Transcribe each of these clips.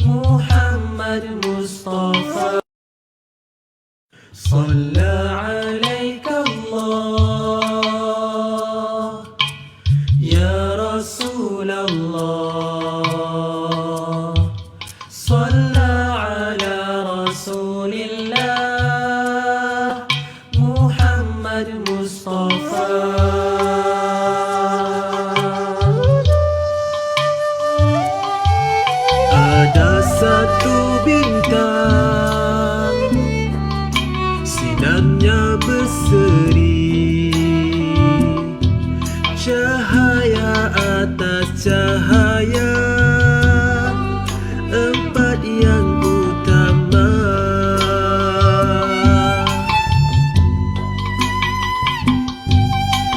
محمد مصطفى صلى عليك الله يا رسول الله صلى على رسول الله محمد مصطفى. Ada satu bintang sinarnya berseri, cahaya atas cahaya, empat yang utama.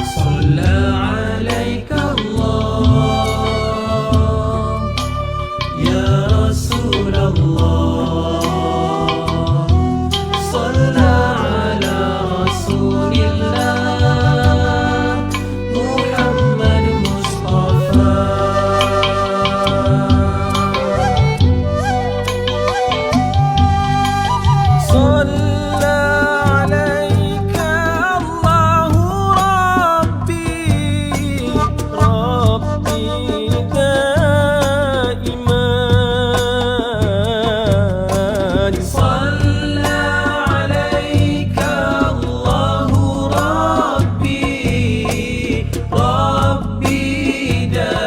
Shalla alaika Allah ya Rasulullah Shalla ala Rasulillah Muhammad Mustafa. Shalla alaika Allahu Rabbi Rabbi daiman. Shalla alaika Allahu Rabbi Rabbi daiman.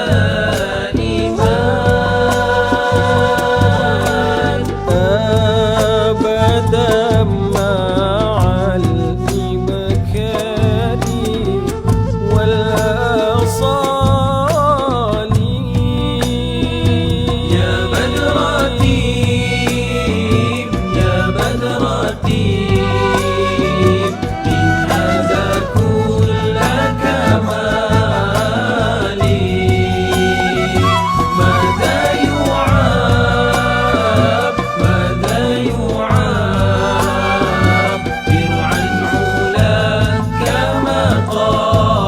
أبدا مع الإبكار والآصال يا بدرتي يا بدرتي من هذا كل كمالي ماذا يعاب ماذا يعاب برعا علاك مقالي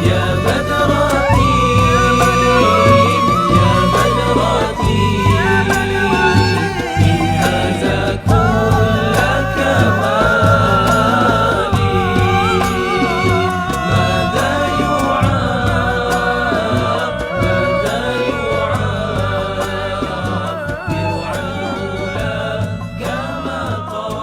يا بدرتي يا بدرتي من هذا كل كمالي ماذا يعاب ماذا يعاب برعا علاك مقالي.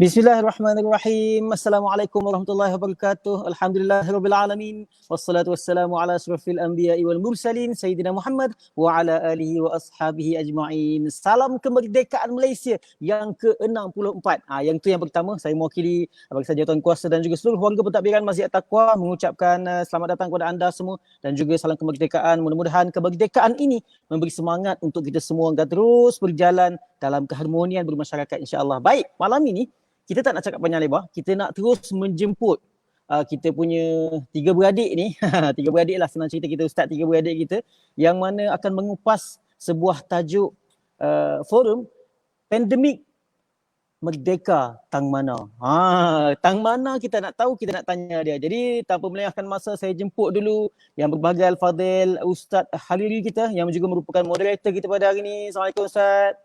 Bismillahirrahmanirrahim. Assalamualaikum warahmatullahi wabarakatuh. Alhamdulillahirabbil alamin. Wassalatu wassalamu ala asyrafil anbiya'i wal mursalin sayyidina Muhammad wa ala alihi wa ashabihi ajma'in. Salam kemerdekaan Malaysia yang ke-64. Yang tu yang pertama, saya mewakili Barisan Jawatan Kuasa dan juga seluruh warga pentadbiran Masjid At-Taqwa mengucapkan selamat datang kepada anda semua dan juga salam kemerdekaan. Mudah-mudahan kemerdekaan ini memberi semangat untuk kita semua agar terus berjalan dalam keharmonian bermasyarakat insya-Allah. Baik, malam ini kita tak nak cakap panjang lebar, kita nak terus menjemput kita punya tiga beradik ni. Tiga beradik lah senang cerita, kita ustaz tiga beradik kita yang mana akan mengupas sebuah tajuk forum pandemik Merdeka Tang Mana. Tang Mana kita nak tahu, kita nak tanya dia. Jadi tanpa melengahkan masa, saya jemput dulu yang berbahagia Al-Fadhil Ustaz Hariri kita yang juga merupakan moderator kita pada hari ini. Assalamualaikum Ustaz.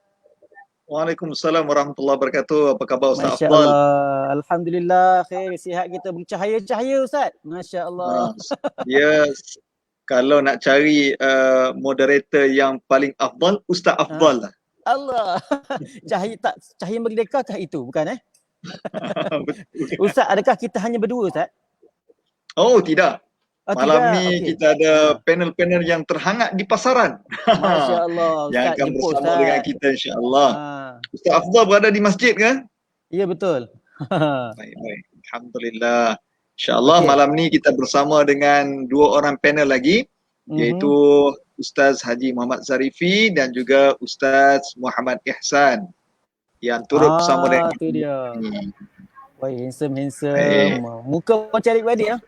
Waalaikumsalam warahmatullahi wabarakatuh. Apa khabar Ustaz Masya Afdal? Allah. Alhamdulillah khair, sihat kita bercahaya-cahaya Ustaz. Masya Allah. Yes. kalau nak cari moderator yang paling afdal, Ustaz Afdal lah. Allah. Cahaya Merdeka kah itu? Bukan Betul. Ustaz, adakah kita hanya berdua Ustaz? Oh tidak. Malam Tidak. ni Okey. kita ada panel-panel yang terhangat di pasaran. Masya Allah. yang Ustaz akan jemput bersama Ustaz. dengan kita insya-Allah. Ha. Ustaz Afdal berada di masjid ke? Ya betul. Baik. Alhamdulillah. InsyaAllah Okey. malam ni kita bersama dengan dua orang panel lagi, iaitu Ustaz Haji Muhammad Zarifi dan juga Ustaz Muhammad Ihsan yang turut bersama dengan tu dia. ini. Wah, handsome. Baik. Muka macam adik beradik ya.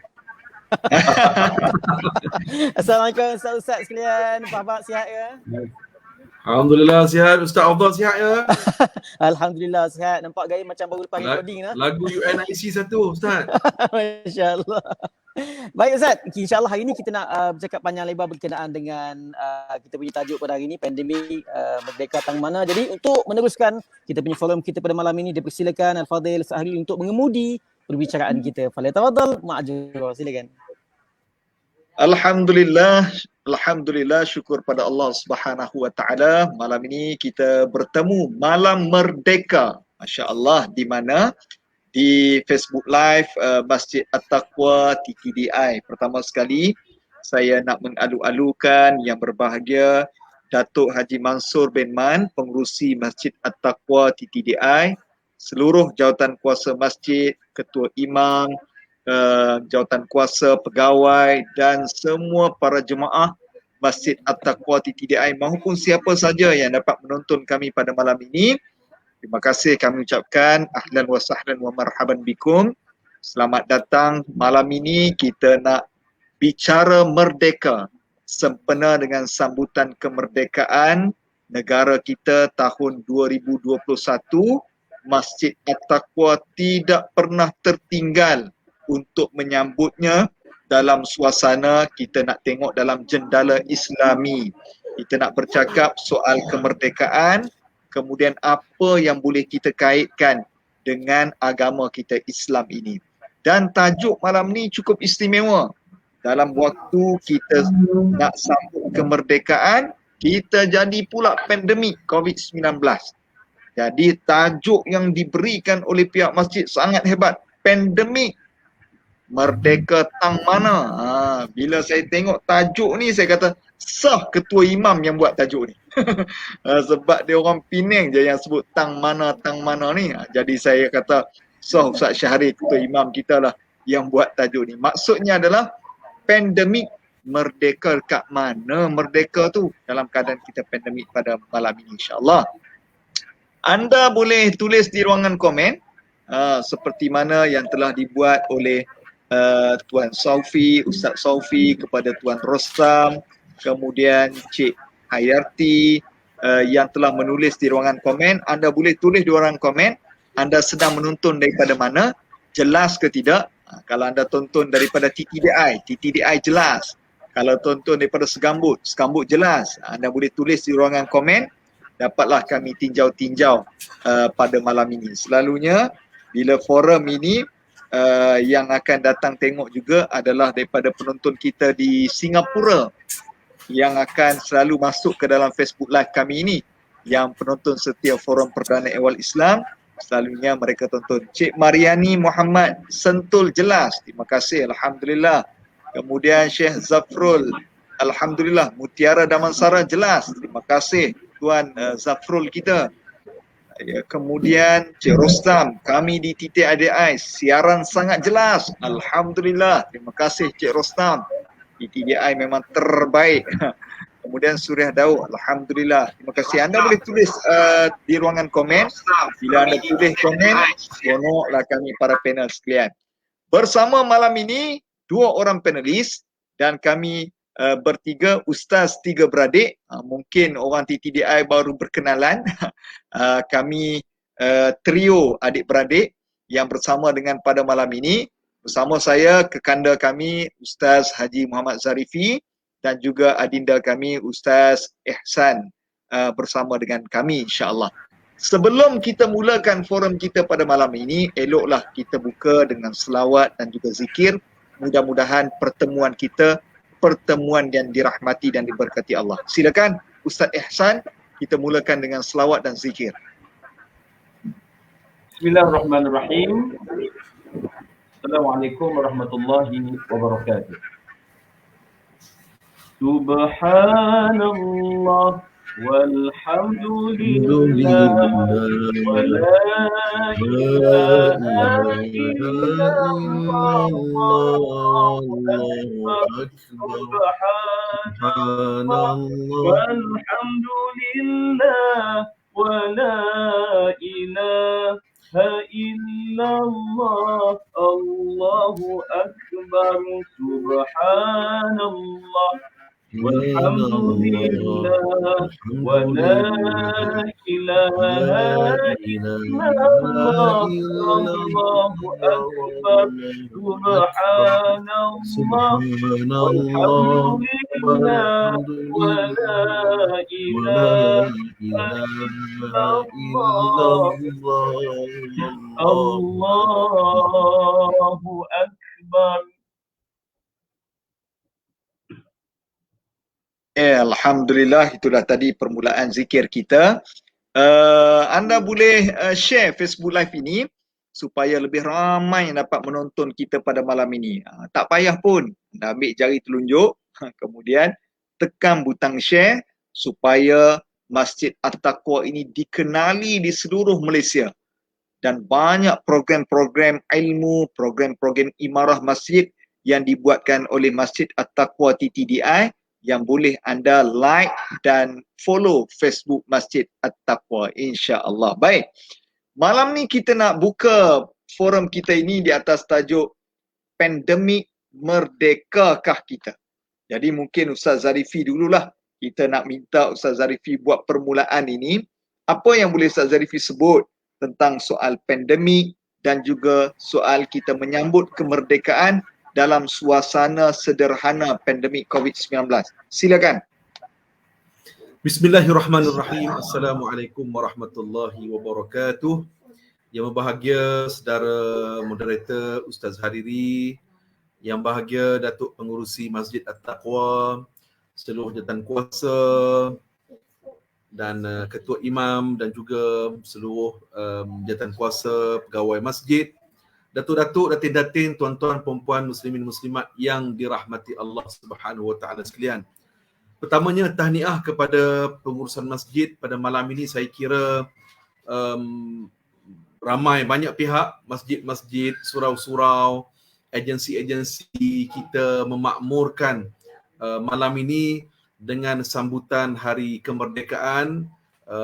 Assalamualaikum Ustaz sekalian. Apa khabar, sihat ya? Alhamdulillah sihat. Ustaz Afdal sihat ya? Alhamdulillah sihat. Nampak gaya macam baru lepas recording lah. Lagu UNIC satu Ustaz. Masya-Allah. Baik Ustaz, insya-Allah hari ini kita nak bercakap panjang lebar berkenaan dengan kita punya tajuk pada hari ini, pandemik Merdeka Tang Mana. Jadi untuk meneruskan kita punya forum kita pada malam ini, dipersilakan Al-Fadhil Sahri untuk mengemudi perbicaraan kita. Falyatafaddal ma'jura. Silakan. Alhamdulillah, syukur pada Allah Subhanahu wa taala. Malam ini kita bertemu malam merdeka. Masya-Allah, di mana di Facebook Live Masjid At-Taqwa TTDI. Pertama sekali saya nak mengalu-alukan yang berbahagia Datuk Haji Mansur bin Man, pengerusi Masjid At-Taqwa TTDI, seluruh jawatan kuasa masjid, ketua imam, jawatan kuasa, pegawai dan semua para jemaah Masjid At-Taqwa TTDI maupun siapa saja yang dapat menonton kami pada malam ini. Terima kasih kami ucapkan ahlan wa sahlan wa marhaban bikum. Selamat datang. Malam ini kita nak bicara merdeka sempena dengan sambutan kemerdekaan negara kita tahun 2021. Masjid At-Taqwa tidak pernah tertinggal untuk menyambutnya dalam suasana kita nak tengok dalam jendela Islami. Kita nak bercakap soal kemerdekaan, kemudian apa yang boleh kita kaitkan dengan agama kita Islam ini. Dan tajuk malam ni cukup istimewa. Dalam waktu kita nak sambut kemerdekaan, kita jadi pula pandemik COVID-19. Jadi tajuk yang diberikan oleh pihak masjid sangat hebat. Pandemik Merdeka Tang Mana. Bila saya tengok tajuk ni, saya kata sah ketua imam yang buat tajuk ni. Sebab dia orang Penang je yang sebut Tang Mana ni. Jadi saya kata sah Ustaz Syahri, ketua imam kita lah yang buat tajuk ni. Maksudnya adalah pandemik merdeka kat mana merdeka tu dalam keadaan kita pandemik pada malam ini insya-Allah. Anda boleh tulis di ruangan komen seperti mana yang telah dibuat oleh Tuan Saufi, Ustaz Saufi kepada Tuan Rostam, kemudian Cik Hayati yang telah menulis di ruangan komen. Anda boleh tulis di ruangan komen anda sedang menonton daripada mana, jelas ke tidak. Kalau anda tonton daripada TTDI jelas. Kalau tonton daripada Segambut jelas. Anda boleh tulis di ruangan komen, dapatlah kami tinjau-tinjau pada malam ini. Selalunya bila forum ini yang akan datang tengok juga adalah daripada penonton kita di Singapura yang akan selalu masuk ke dalam Facebook Live kami ini, yang penonton setia Forum Perdana Ehwal Islam. Selalunya mereka tonton. Cik Mariani Muhammad, Sentul jelas, terima kasih, Alhamdulillah. Kemudian Syekh Zafrul, Alhamdulillah. Mutiara Damansara jelas, terima kasih Tuan Zafrul kita. Kemudian Cik Rostam, kami di TTDI siaran sangat jelas, Alhamdulillah, terima kasih Cik Rostam. TTDI memang terbaik. Kemudian Suriah Daud, Alhamdulillah, terima kasih. Anda boleh tulis di ruangan komen. Bila anda tulis komen, seronoklah kami para panel sekalian. Bersama malam ini dua orang panelis dan kami bertiga, ustaz tiga beradik. Mungkin orang TTDI baru berkenalan. Kami trio adik-beradik yang bersama dengan pada malam ini. Bersama saya kekanda kami Ustaz Haji Muhammad Zarifi dan juga adinda kami Ustaz Ihsan bersama dengan kami insya-Allah. Sebelum kita mulakan forum kita pada malam ini, eloklah kita buka dengan selawat dan juga zikir. Mudah-mudahan pertemuan kita pertemuan yang dirahmati dan diberkati Allah. Silakan Ustaz Ihsan, kita mulakan dengan selawat dan zikir. Bismillahirrahmanirrahim. Assalamualaikum warahmatullahi wabarakatuh. Subhanallah walhamdulillah wa la ilaha illallah subhanallah walhamdulillah wa la ilaha illallah Allahu akbar subhanallah walhamdulillah wa la ilaha illallah Allahu akbar subhanallah walhamdulillah wa la ilaha illallah Allahu akbar. Alhamdulillah, itulah tadi permulaan zikir kita. Anda boleh share Facebook Live ini supaya lebih ramai yang dapat menonton kita pada malam ini. Tak payah pun, anda ambil jari telunjuk, kemudian tekan butang share supaya Masjid At-Taqwa ini dikenali di seluruh Malaysia. Dan banyak program-program ilmu, program-program imarah masjid yang dibuatkan oleh Masjid At-Taqwa TTDI yang boleh anda like dan follow Facebook Masjid At-Taqwa, insya-Allah. Baik. Malam ni kita nak buka forum kita ini di atas tajuk Pandemik Merdekakah Kita. Jadi mungkin Ustaz Zarifi dululah. Kita nak minta Ustaz Zarifi buat permulaan ini. Apa yang boleh Ustaz Zarifi sebut tentang soal pandemik dan juga soal kita menyambut kemerdekaan dalam suasana sederhana pandemik COVID-19. Silakan. Bismillahirrahmanirrahim. Assalamualaikum warahmatullahi wabarakatuh. Yang berbahagia saudara moderator Ustaz Hariri, yang bahagia Datuk Pengurusi Masjid At-Taqwa, seluruh jawatan kuasa dan ketua imam dan juga seluruh jawatan kuasa pegawai masjid, datuk-datuk, datin-datin, tuan-tuan, perempuan, muslimin muslimat yang dirahmati Allah Subhanahu wa taala sekalian. Pertamanya tahniah kepada pengurusan masjid pada malam ini. Saya kira ramai banyak pihak, masjid-masjid, surau-surau, agensi-agensi kita memakmurkan malam ini dengan sambutan hari kemerdekaan,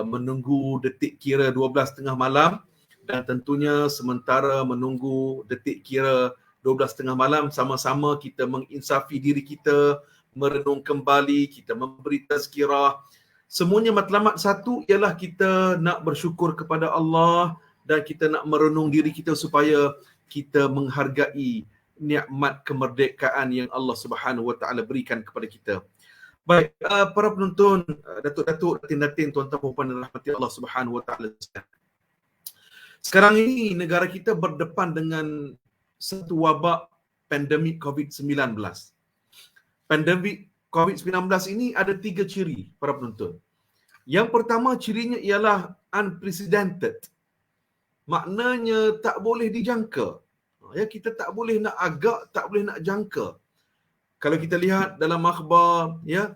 menunggu detik kira 12.30 malam. Dan tentunya sementara menunggu detik kira 12.30 malam, sama-sama kita menginsafi diri kita, merenung kembali, kita memberi tazkirah. Semuanya matlamat satu ialah kita nak bersyukur kepada Allah dan kita nak merenung diri kita supaya kita menghargai nikmat kemerdekaan yang Allah Subhanahu wa taala berikan kepada kita. Baik, para penonton, datuk-datuk, datin-datin, tuan-tuan, puan dan rahmati Allah Subhanahu wa taala. Sekarang ini negara kita berdepan dengan satu wabak pandemik COVID-19. Pandemik COVID-19 ini ada 3 ciri, para penonton. Yang pertama cirinya ialah unprecedented. Maknanya tak boleh dijangka. Ya, kita tak boleh nak agak, tak boleh nak jangka. Kalau kita lihat dalam akhbar, ya,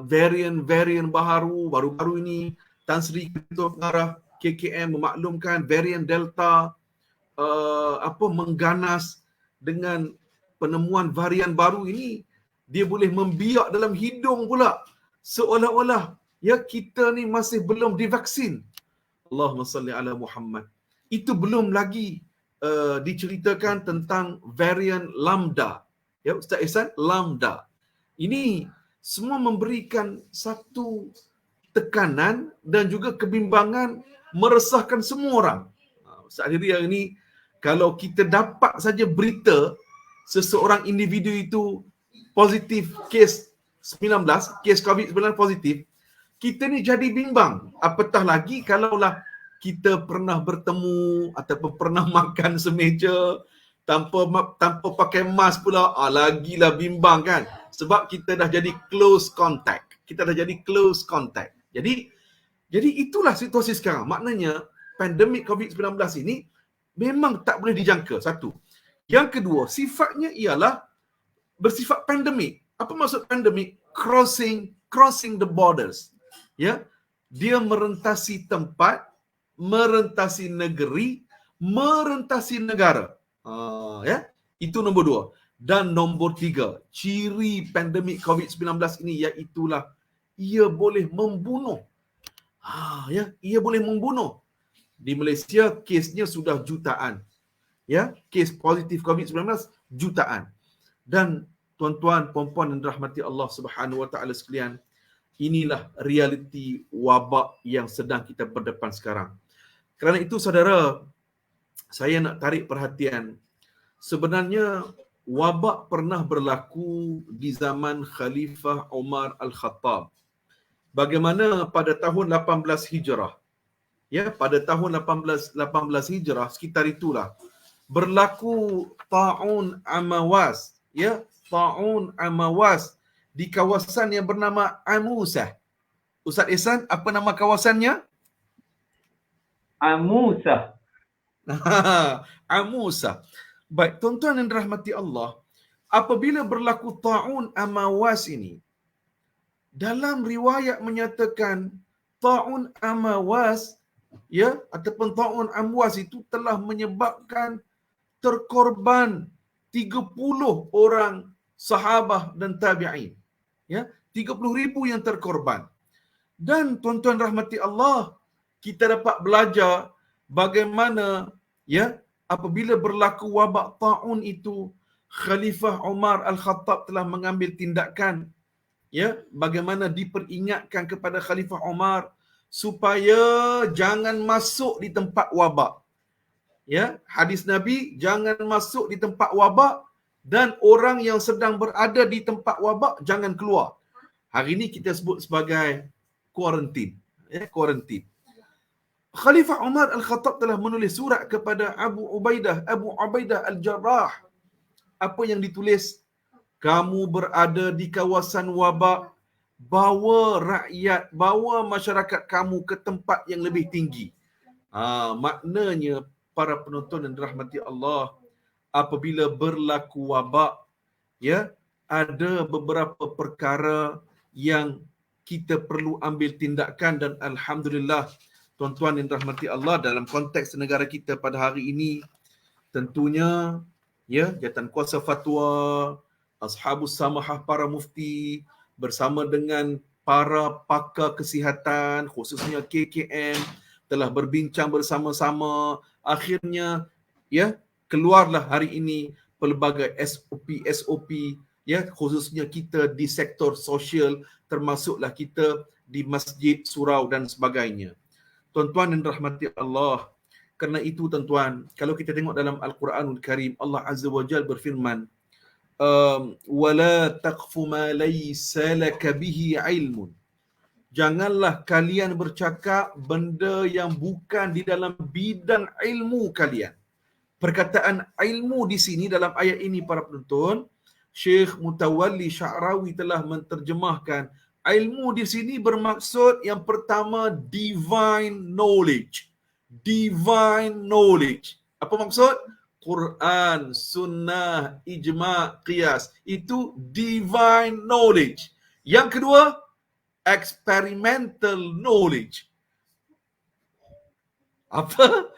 varian baru-baru ini, Tan Sri Ketua Pengarah KKM memaklumkan varian Delta mengganas. Dengan penemuan varian baru ini, dia boleh membiak dalam hidung pula, seolah-olah ya kita ni masih belum divaksin. Allahumma salli ala Muhammad. Itu belum lagi diceritakan tentang varian Lambda. Ya Ustaz Ihsan, Lambda. Ini semua memberikan satu tekanan dan juga kebimbangan, meresahkan semua orang. Ustaz Hariri hari ini, kalau kita dapat saja berita seseorang individu itu positif kes 19, kes COVID-19 positif, kita ni jadi bimbang. Apatah lagi kalaulah kita pernah bertemu ataupun pernah makan semeja tanpa pakai mask pula, lagilah bimbang kan. Sebab kita dah jadi close contact. Kita dah jadi close contact. Jadi itulah situasi sekarang. Maknanya pandemik COVID-19 ini memang tak boleh dijangka. Satu. Yang kedua, sifatnya ialah bersifat pandemik. Apa maksud pandemik? Crossing the borders. Ya. Dia merentasi tempat, merentasi negeri, merentasi negara. Ya. Itu nombor 2. Dan nombor 3, ciri pandemik COVID-19 ini iaitulah ia boleh membunuh. Ya, ia boleh membunuh. Di Malaysia kesnya sudah jutaan. Ya, kes positif COVID-19 jutaan. Dan tuan-tuan, puan-puan dan rahmati Allah Subhanahu Wa Taala sekalian, inilah realiti wabak yang sedang kita berdepan sekarang. Kerana itu saudara, saya nak tarik perhatian. Sebenarnya wabak pernah berlaku di zaman Khalifah Umar Al-Khattab. Bagaimana pada tahun 18 Hijrah. Ya, pada tahun 18 Hijrah sekitar itulah berlaku Ta'un Amawas, ya, Ta'un Amawas di kawasan yang bernama Amusah. Ustaz Ihsan, apa nama kawasannya? Amusah. Amusah. Baik, tuan-tuan yang dirahmati Allah, apabila berlaku Ta'un Amawas ini, dalam riwayat menyatakan Ta'un Amawas, ya, ataupun Ta'un Amwas itu telah menyebabkan terkorban 30 orang sahabah dan tabi'in. Ya, 30,000 yang terkorban. Dan tuan-tuan rahmati Allah, kita dapat belajar bagaimana, ya, apabila berlaku wabak ta'un itu, Khalifah Umar Al-Khattab telah mengambil tindakan, ya, bagaimana diperingatkan kepada Khalifah Umar supaya jangan masuk di tempat wabak. Ya, hadis Nabi, jangan masuk di tempat wabak, dan orang yang sedang berada di tempat wabak jangan keluar. Hari ini kita sebut sebagai kuarantin. Ya, kuarantin. Khalifah Umar Al-Khattab telah menulis surat kepada Abu Ubaidah Al-Jarrah. Apa yang ditulis? Kamu berada di kawasan wabak, bawa rakyat, bawa masyarakat kamu ke tempat yang lebih tinggi. Maknanya para penonton dan dirahmati Allah, apabila berlaku wabak, ya, ada beberapa perkara yang kita perlu ambil tindakan, dan alhamdulillah tuan-tuan yang dirahmati Allah, dalam konteks negara kita pada hari ini, tentunya, ya, Jawatankuasa Fatwa, Ashabus Samahah, para mufti bersama dengan para pakar kesihatan, khususnya KKM, telah berbincang bersama-sama. Akhirnya, ya, keluarlah hari ini pelbagai SOP, ya, khususnya kita di sektor sosial, termasuklah kita di masjid, surau dan sebagainya. Tuan-tuan dan rahmati Allah, kerana itu tuan-tuan, kalau kita tengok dalam Al-Quranul Karim, Allah Azza wa Jalla berfirman, wala taqfu ma laysa laka bihi ilmun. Janganlah kalian bercakap benda yang bukan di dalam bidang ilmu kalian. Perkataan ilmu di sini dalam ayat ini para penonton, Syekh Mutawalli Sya'rawi telah menterjemahkan ilmu di sini bermaksud yang pertama divine knowledge. Divine knowledge. Apa maksud? Quran, sunnah, ijma', qiyas. Itu divine knowledge. Yang kedua, experimental knowledge. Apa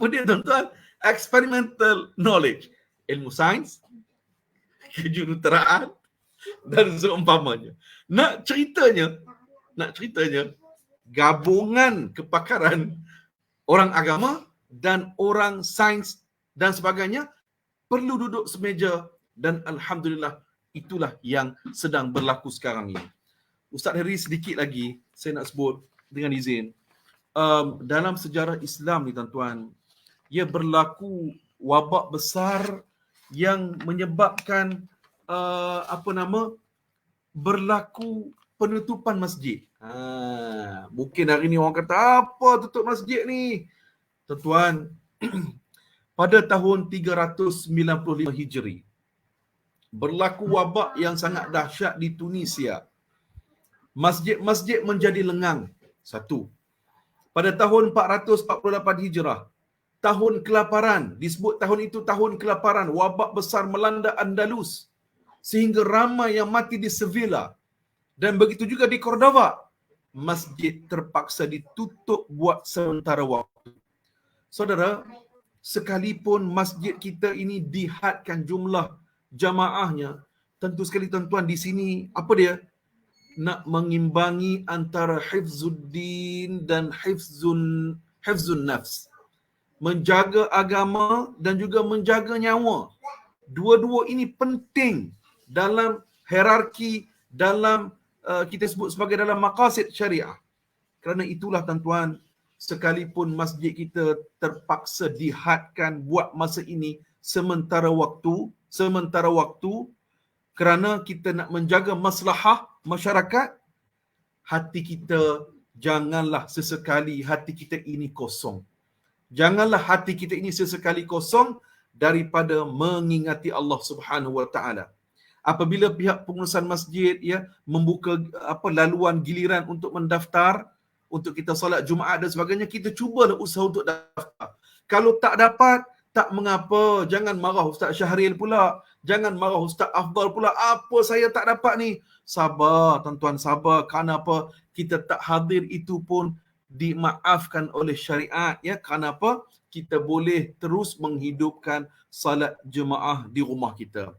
dia tuan-tuan? Experimental knowledge. Ilmu sains, kejuruteraan dan seumpamanya. Nak ceritanya, gabungan kepakaran orang agama dan orang sains dan sebagainya perlu duduk semeja, dan alhamdulillah itulah yang sedang berlaku sekarang ini. Ustaz Heri, sedikit lagi saya nak sebut dengan izin. Dalam sejarah Islam ni tuan-tuan, ia berlaku wabak besar yang menyebabkan berlaku penutupan masjid. Mungkin hari ni orang kata, apa tutup masjid ni? Tuan-tuan, pada tahun 395 Hijri, berlaku wabak yang sangat dahsyat di Tunisia. Masjid-masjid menjadi lengang. Satu. Pada tahun 448 Hijrah, tahun kelaparan, disebut tahun itu tahun kelaparan, wabak besar melanda Andalus sehingga ramai yang mati di Sevilla, dan begitu juga di Cordova. Masjid terpaksa ditutup buat sementara waktu. Saudara, sekalipun masjid kita ini dihadkan jumlah jamaahnya, tentu sekali tuan-tuan di sini apa dia? Nak mengimbangi antara hifzuddin dan hifzun nafs. Menjaga agama dan juga menjaga nyawa. Dua-dua ini penting dalam hierarki, dalam kita sebut sebagai dalam maqasid syariah. Kerana itulah tuan-tuan, sekalipun masjid kita terpaksa dihadkan buat masa ini sementara waktu kerana kita nak menjaga maslahah masyarakat, hati kita janganlah sesekali hati kita ini kosong. Janganlah hati kita ini sesekali kosong daripada mengingati Allah Subhanahu Wa Taala. Apabila pihak pengurusan masjid membuka laluan giliran untuk mendaftar untuk kita solat Jumaat dan sebagainya, kita cubalah usaha untuk daftar. Kalau tak dapat, tak mengapa, jangan marah Ustaz Syahril pula, jangan marah Ustaz Afdal pula, apa saya tak dapat ni. Sabar tuan-tuan, sabar. Kenapa kita tak hadir itu pun dimaafkan oleh syariat, Kenapa kita boleh terus menghidupkan salat jemaah di rumah kita.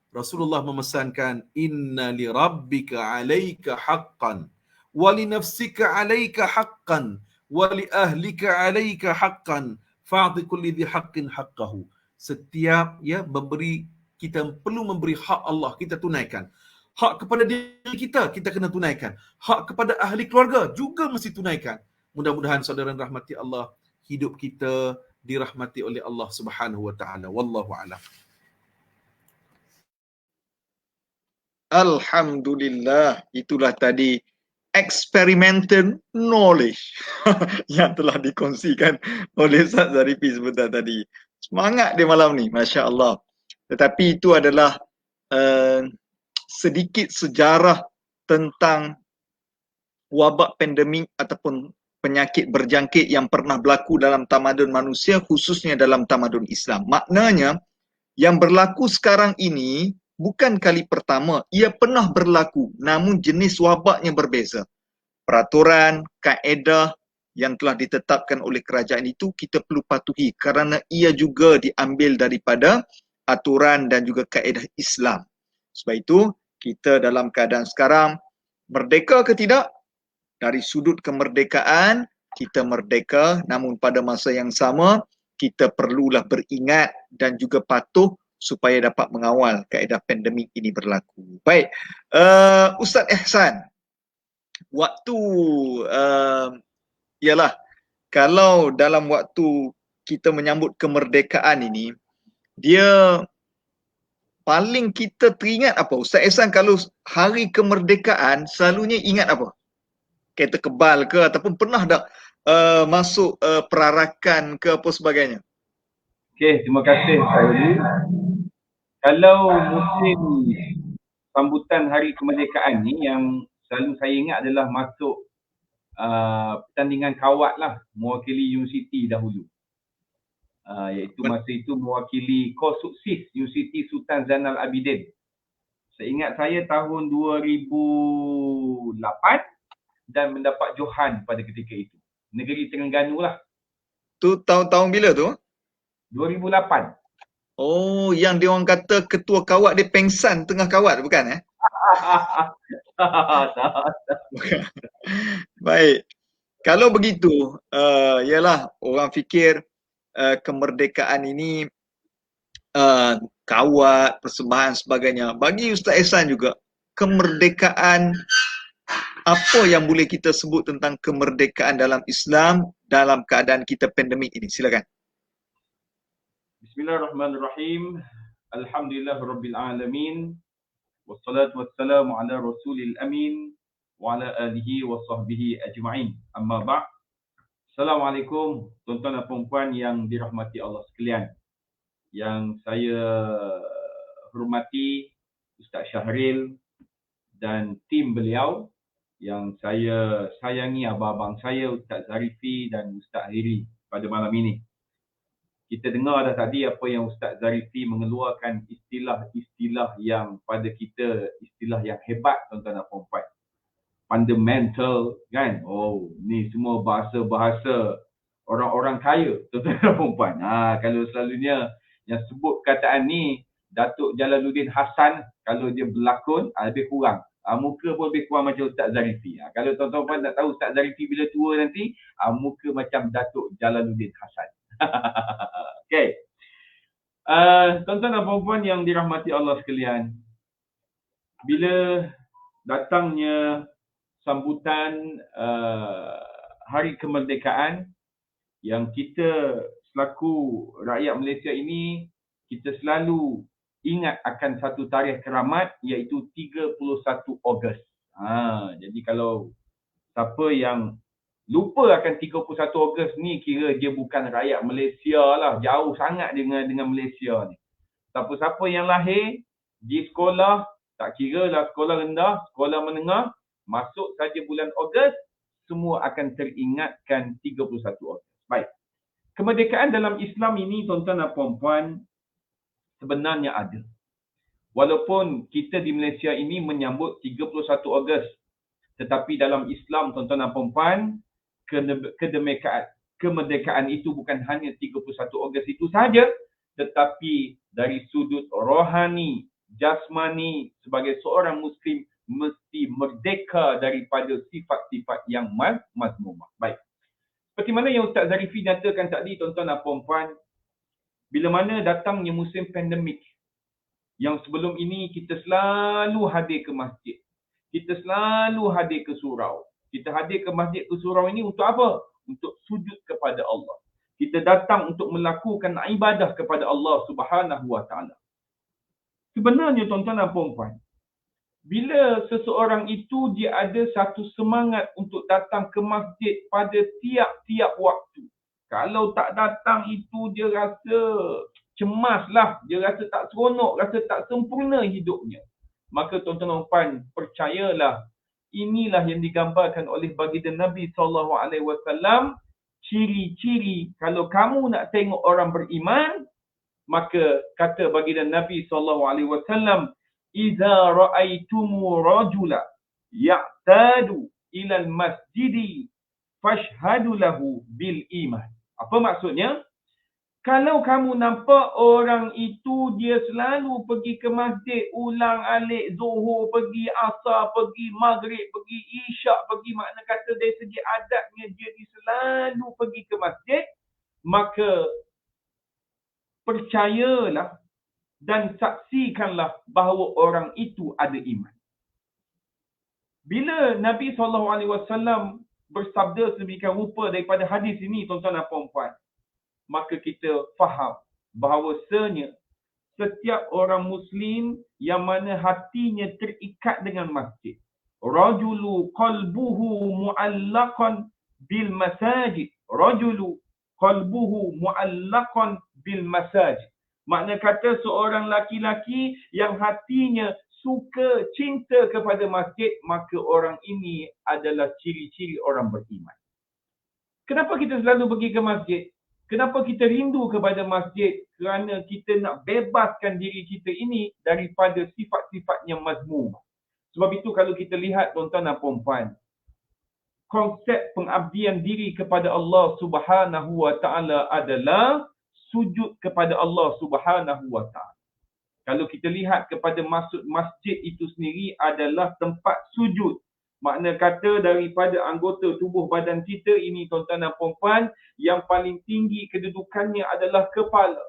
Rasulullah memesankan, inna li rabbika alaika haqqan wa li nafsika alaika haqqan wa li ahlika alaika haqqan fa'ti kulli dhi haqqin haqqahu. Setiap memberi, kita perlu memberi hak Allah, kita tunaikan. Hak kepada diri kita, kita kena tunaikan. Hak kepada ahli keluarga juga mesti tunaikan. Mudah-mudahan saudara rahmati Allah, hidup kita dirahmati oleh Allah Subhanahu Wa Taala. Wallahu a'lam. Alhamdulillah, itulah tadi experimental knowledge yang telah dikongsikan oleh Ustaz Zarifi sebentar tadi. Semangat dia malam ni, Masya Allah. Tetapi itu adalah sedikit sejarah tentang wabak pandemik ataupun penyakit berjangkit yang pernah berlaku dalam tamadun manusia, khususnya dalam tamadun Islam. Maknanya, yang berlaku sekarang ini bukan kali pertama, ia pernah berlaku, namun jenis wabaknya berbeza. Peraturan, kaedah yang telah ditetapkan oleh kerajaan itu kita perlu patuhi kerana ia juga diambil daripada aturan dan juga kaedah Islam. Sebab itu, kita dalam keadaan sekarang, merdeka ke tidak? Dari sudut kemerdekaan, kita merdeka, namun pada masa yang sama, kita perlulah beringat dan juga patuh supaya dapat mengawal kaedah pandemik ini berlaku. Baik, Ustaz Ehsan, waktu ialah kalau dalam waktu kita menyambut kemerdekaan ini, dia paling kita teringat apa? Ustaz Ehsan, kalau hari kemerdekaan selalunya ingat apa? Kereta kebal ke, ataupun pernah tak masuk perarakan ke apa sebagainya? Okey, terima kasih Syahri. Kalau musim sambutan Hari Kemerdekaan ni, yang selalu saya ingat adalah masuk pertandingan kawat lah, mewakili universiti dahulu. Iaitu masa itu mewakili Kosuksis Universiti Sultan Zainal Abidin. Seingat saya tahun 2008 dan mendapat johan pada ketika itu. Negeri Terengganu lah. Tu tahun-tahun bila tu? 2008. Oh, yang dia orang kata ketua kawat dia pengsan tengah kawat, bukan Bukan. Baik. Kalau begitu, ialah orang fikir kemerdekaan ini kawat, persembahan sebagainya. Bagi Ustaz Ehsan juga, kemerdekaan, apa yang boleh kita sebut tentang kemerdekaan dalam Islam dalam keadaan kita pandemik ini? Silakan. Bismillahirrahmanirrahim. Alhamdulillahirabbil alamin. Wassalatu wassalamu ala rasulil amin wa ala alihi wa sahbihi ajma'in. Amma ba'. Assalamualaikum tuan-tuan dan puan-puan yang dirahmati Allah sekalian. Yang saya hormati Ustaz Syahril dan tim beliau yang saya sayangi, abang-abang saya Ustaz Zarifi dan Ustaz Hiri pada malam ini. Kita dengar dah tadi apa yang Ustaz Zarifi mengeluarkan istilah-istilah yang pada kita istilah yang hebat tuan-tuan dan puan-puan. Fundamental kan. Oh, ni semua bahasa-bahasa orang-orang kaya tuan-tuan dan puan-puan. Kalau selalunya yang sebut perkataan ni Datuk Jalaluddin Hassan, kalau dia berlakon lebih kurang. Muka pun lebih kurang macam Ustaz Zarifi. Kalau tuan-tuan nak tahu Ustaz Zarifi bila tua nanti, muka macam Datuk Jalaluddin Hassan. Okay. Tuan-tuan dan puan-puan yang dirahmati Allah sekalian, bila datangnya sambutan Hari Kemerdekaan yang kita selaku rakyat Malaysia ini, kita selalu ingat akan satu tarikh keramat iaitu 31 Ogos. Jadi kalau siapa yang lupa akan 31 Ogos ni, kira dia bukan rakyat Malaysia lah. Jauh sangat dengan Malaysia ni. Siapa-siapa yang lahir di sekolah, tak kira lah sekolah rendah, sekolah menengah, masuk saja bulan Ogos, semua akan teringatkan 31 Ogos. Baik. Kemerdekaan dalam Islam ini, tuan-tuan dan puan-puan, sebenarnya ada. Walaupun kita di Malaysia ini menyambut 31 Ogos, tetapi dalam Islam, tuan-tuan dan puan-puan, kemerdekaan itu bukan hanya 31 Ogos itu sahaja, tetapi dari sudut rohani, jasmani, sebagai seorang Muslim, mesti merdeka daripada sifat-sifat yang mazmumah. Baik. Seperti mana yang Ustaz Zarifi nyatakan tadi, tuan-tuan dan puan-puan, bila mana datangnya musim pandemik, yang sebelum ini kita selalu hadir ke masjid, kita selalu hadir ke surau. Kita hadir ke masjid, ke surau ini untuk apa? Untuk sujud kepada Allah. Kita datang untuk melakukan ibadah kepada Allah Subhanahu Wa Taala. Sebenarnya tuan-tuan dan puan-puan, bila seseorang itu dia ada satu semangat untuk datang ke masjid pada tiap-tiap waktu. Kalau tak datang itu dia rasa cemaslah, dia rasa tak seronok, rasa tak sempurna hidupnya. Maka tuan-tuan dan puan, percayalah, inilah yang digambarkan oleh baginda Nabi SAW. Ciri-ciri kalau kamu nak tengok orang beriman, maka kata baginda Nabi SAW, "Idza ra'aitumu rajula ya'tadu ila al-masjidi fashhadu lahu bil iman." Apa maksudnya? Kalau kamu nampak orang itu dia selalu pergi ke masjid, ulang alik Zuhur, pergi Asar, pergi Maghrib, pergi Isyak, pergi, makna kata dari segi adatnya dia selalu pergi ke masjid, maka percayalah dan saksikanlah bahawa orang itu ada iman. Bila Nabi SAW bersabda sedemikian rupa daripada hadis ini, tuan-tuan dan puan-puan, maka kita faham bahawasanya setiap orang Muslim yang mana hatinya terikat dengan masjid, rajulu qalbuhu mu'allaqan bil masajid, rajulu qalbuhu mu'allaqan bil masajid. Makna kata seorang laki-laki yang hatinya suka, cinta kepada masjid, maka orang ini adalah ciri-ciri orang beriman. Kenapa kita selalu pergi ke masjid? Kenapa kita rindu kepada masjid? Kerana kita nak bebaskan diri kita ini daripada sifat-sifat yang mazmum. Sebab itu kalau kita lihat tuan-tuan dan puan-puan, konsep pengabdian diri kepada Allah Subhanahu Wa Taala adalah sujud kepada Allah Subhanahu Wa Taala. Kalau kita lihat kepada maksud masjid itu sendiri adalah tempat sujud. Makna kata daripada anggota tubuh badan kita ini, tuan-tuan dan puan-puan, yang paling tinggi kedudukannya adalah kepala.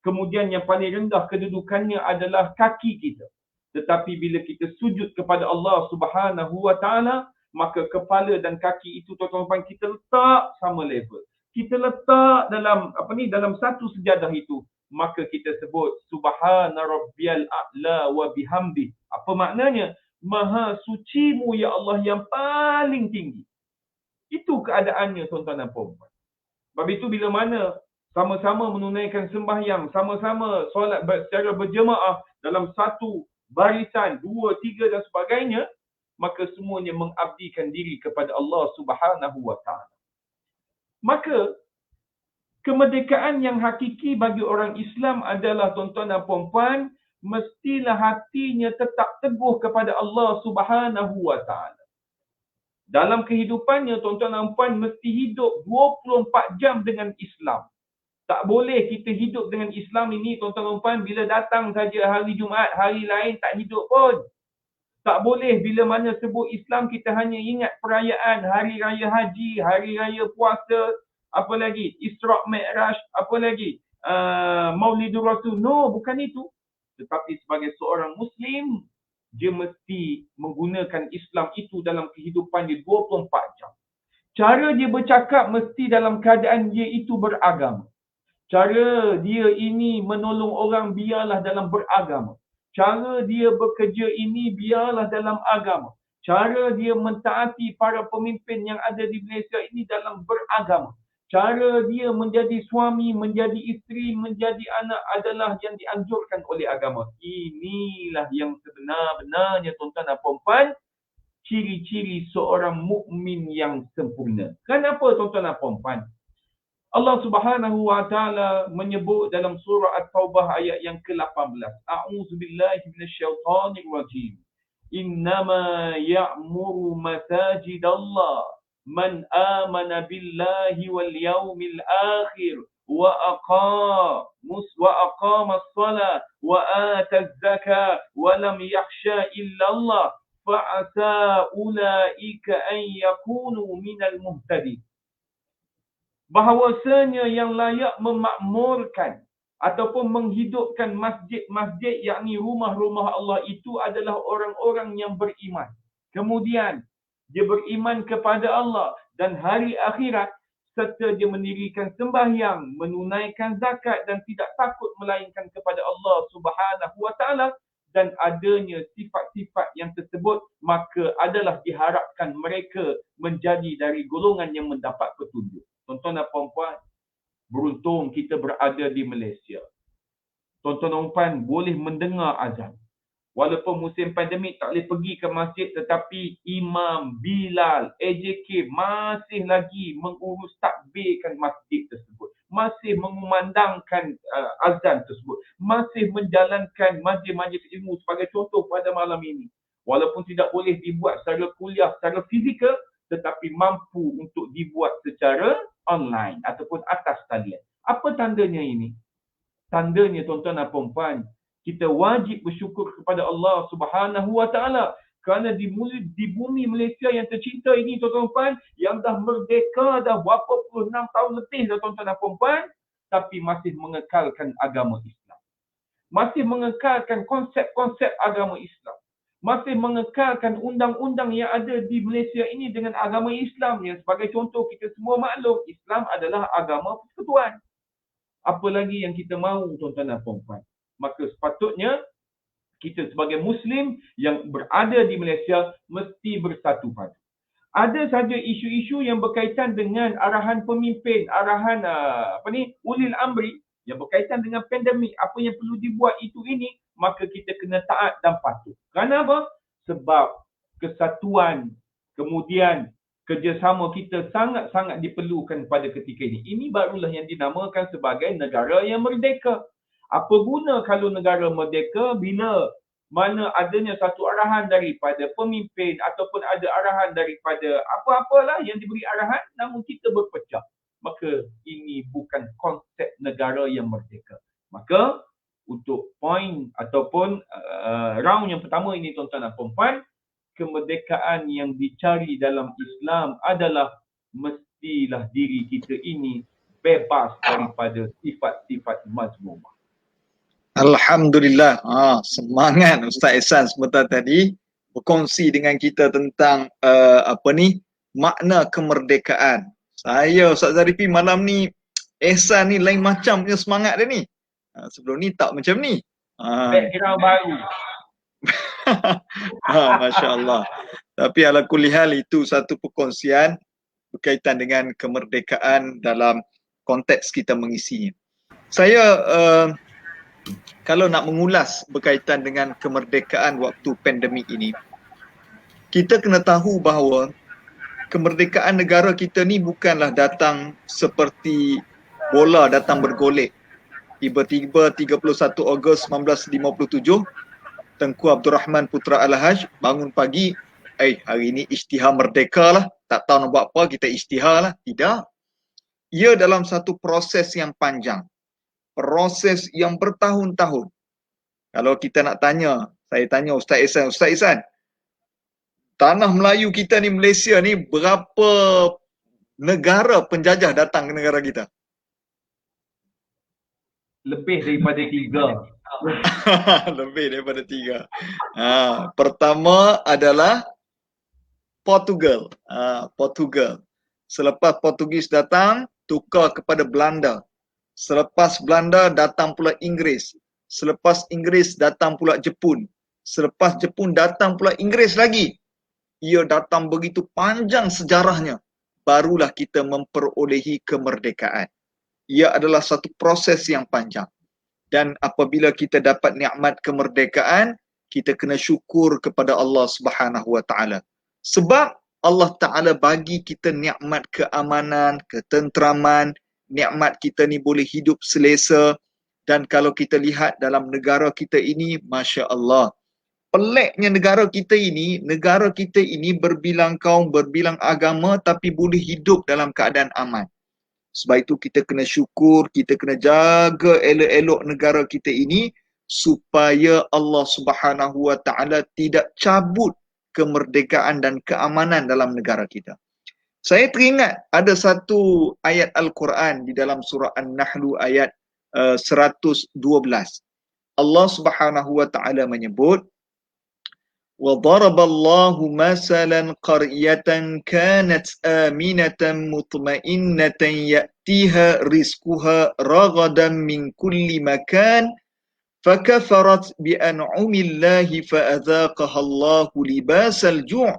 Kemudian yang paling rendah kedudukannya adalah kaki kita. Tetapi bila kita sujud kepada Allah Subhanahu Wa Taala, maka kepala dan kaki itu, tuan-tuan dan puan, kita letak sama level. Kita letak dalam satu sejadah itu. Maka kita sebut Subhana Rabbiyal A'la wa bihamdi. Apa maknanya? Maha sucimu ya Allah yang paling tinggi. Itu keadaannya, tuan-tuan dan puan-puan. Sebab itu bila mana sama-sama menunaikan sembahyang, sama-sama solat secara berjemaah dalam satu barisan 2, 3 dan sebagainya, maka semuanya mengabdikan diri kepada Allah Subhanahu wa taala. Maka kemerdekaan yang hakiki bagi orang Islam adalah, tuan-tuan dan puan-puan, mestilah hatinya tetap teguh kepada Allah Subhanahu wa taala. Dalam kehidupannya, tuan-tuan dan puan, mesti hidup 24 jam dengan Islam. Tak boleh kita hidup dengan Islam ini, tuan-tuan dan puan, bila datang saja hari Jumaat, hari lain tak hidup pun. Tak boleh bila mana sebut Islam, kita hanya ingat perayaan Hari Raya Haji, Hari Raya Puasa, apa lagi? Isra' Mi'raj, apa lagi? Maulidur Rasul. No, bukan itu. Tetapi sebagai seorang Muslim, dia mesti menggunakan Islam itu dalam kehidupan dia 24 jam. Cara dia bercakap mesti dalam keadaan dia itu beragama. Cara dia ini menolong orang biarlah dalam beragama. Cara dia bekerja ini biarlah dalam agama. Cara dia mentaati para pemimpin yang ada di Malaysia ini dalam beragama. Cara dia menjadi suami, menjadi isteri, menjadi anak adalah yang dianjurkan oleh agama. Inilah yang sebenar-benarnya, tuan-tuan dan puan-puan, ciri-ciri seorang mukmin yang sempurna. Kenapa, tuan-tuan dan puan-puan? Allah Subhanahu wa taala menyebut dalam surah At-Taubah ayat yang ke-18. A'udzubillahi minasyaitonir rajim. Innama ya'muru masajidallah man amana billahi wal yawmil akhir wa aqama as-salah wa ata az-zakah wa lam yakhsha illa Allah fa'asa ulaika an yakunu minal muhtadin. Bahawasanya yang layak memakmurkan ataupun menghidupkan masjid-masjid, yakni rumah-rumah Allah itu adalah orang-orang yang beriman. Kemudian dia beriman kepada Allah dan hari akhirat, serta dia mendirikan sembahyang, menunaikan zakat dan tidak takut melainkan kepada Allah Subhanahu wa taala, dan adanya sifat-sifat yang tersebut, maka adalah diharapkan mereka menjadi dari golongan yang mendapat petunjuk. Tuan-tuan dan puan-puan, beruntung kita berada di Malaysia. Tuan-tuan dan puan boleh mendengar azan. Walaupun musim pandemik tak boleh pergi ke masjid, tetapi Imam Bilal, AJK masih lagi mengurus takbirkan masjid tersebut. Masih mengumandangkan azan tersebut. Masih menjalankan majlis-majlis ilmu sebagai contoh pada malam ini. Walaupun tidak boleh dibuat secara kuliah, secara fizikal, tetapi mampu untuk dibuat secara online ataupun atas talian. Apa tandanya ini? Tandanya, tuan-tuan dan puan-puan, kita wajib bersyukur kepada Allah Subhanahu wa taala kerana di bumi Malaysia yang tercinta ini, tuan-tuan dan puan, yang dah merdeka dah berapa puluh 6 tahun lebih dah, tuan-tuan dan puan, tapi masih mengekalkan agama Islam. Masih mengekalkan konsep-konsep agama Islam. Masih mengekalkan undang-undang yang ada di Malaysia ini dengan agama Islam, yang sebagai contoh kita semua maklum, Islam adalah agama persekutuan. Apa lagi yang kita mahu, tuan-tuan dan puan? Maka sepatutnya kita sebagai Muslim yang berada di Malaysia mesti bersatu padu. Ada saja isu-isu yang berkaitan dengan arahan pemimpin, arahan ulil amri yang berkaitan dengan pandemik, apa yang perlu dibuat itu ini, maka kita kena taat dan patuh. Kerana apa? Sebab kesatuan, kemudian kerjasama kita sangat-sangat diperlukan pada ketika ini. Ini barulah yang dinamakan sebagai negara yang merdeka. Apa guna kalau negara merdeka bila mana adanya satu arahan daripada pemimpin ataupun ada arahan daripada apa-apalah yang diberi arahan, namun kita berpecah. Maka ini bukan konsep negara yang merdeka. Maka untuk poin ataupun round yang pertama ini, tuan-tuan dan puan, kemerdekaan yang dicari dalam Islam adalah mestilah diri kita ini bebas daripada sifat-sifat mazmumah. Alhamdulillah. Semangat Ustaz Ehsan sebentar tadi berkongsi dengan kita tentang makna kemerdekaan. Saya Ustaz Zarifi malam ni, Ehsan ni lain macam punya semangat dia ni. Sebelum ni tak macam ni. Background baru. Masya Allah. Tapi ala kulli hal itu satu perkongsian berkaitan dengan kemerdekaan dalam konteks kita mengisinya. Saya kalau nak mengulas berkaitan dengan kemerdekaan waktu pandemik ini, kita kena tahu bahawa kemerdekaan negara kita ni bukanlah datang seperti bola datang bergolek. Tiba-tiba 31 Ogos 1957, Tengku Abdul Rahman Putra Al-Haj bangun pagi, hari ni isytihar merdeka lah, tak tahu nak buat apa, kita isytihar lah. Tidak. Ia dalam satu proses yang panjang. Proses yang bertahun-tahun. Kalau kita nak tanya, saya tanya Ustaz Ihsan, tanah Melayu kita ni, Malaysia ni, berapa negara penjajah datang ke negara kita? Lebih daripada 3. Lebih daripada 3. Pertama adalah Portugal. Portugal. Selepas Portugis datang, tukar kepada Belanda. Selepas Belanda datang pula Inggeris. Selepas Inggeris datang pula Jepun. Selepas Jepun datang pula Inggeris lagi. Ia datang begitu panjang sejarahnya. Barulah kita memperolehi kemerdekaan. Ia adalah satu proses yang panjang. Dan apabila kita dapat nikmat kemerdekaan, kita kena syukur kepada Allah Subhanahu Wa Taala. Sebab Allah Taala bagi kita nikmat keamanan, ketenteraman, nikmat kita ni boleh hidup selesa. Dan kalau kita lihat dalam negara kita ini, Masya Allah, peliknya negara kita ini berbilang kaum, berbilang agama, tapi boleh hidup dalam keadaan aman. Sebab itu kita kena syukur, kita kena jaga elok-elok negara kita ini supaya Allah Subhanahu Wa Taala tidak cabut kemerdekaan dan keamanan dalam negara kita. Saya teringat ada satu ayat Al-Quran di dalam surah An-Nahl ayat 112. Allah Subhanahu Wa Taala menyebut, وَضَرَبَ اللَّهُ مَثَلًا قَرْيَةً كَانَتْ آمِنَةً مُطْمَئِنَّةً يَأْتِيهَا رِزْقُهَا رَغَدًا مِنْ كُلِّ مَكَانٍ فَكَفَرَتْ بِأَنْعُمِ اللَّهِ فَأَذَاقَهَا اللَّهُ لِبَاسَ الْجُوعِ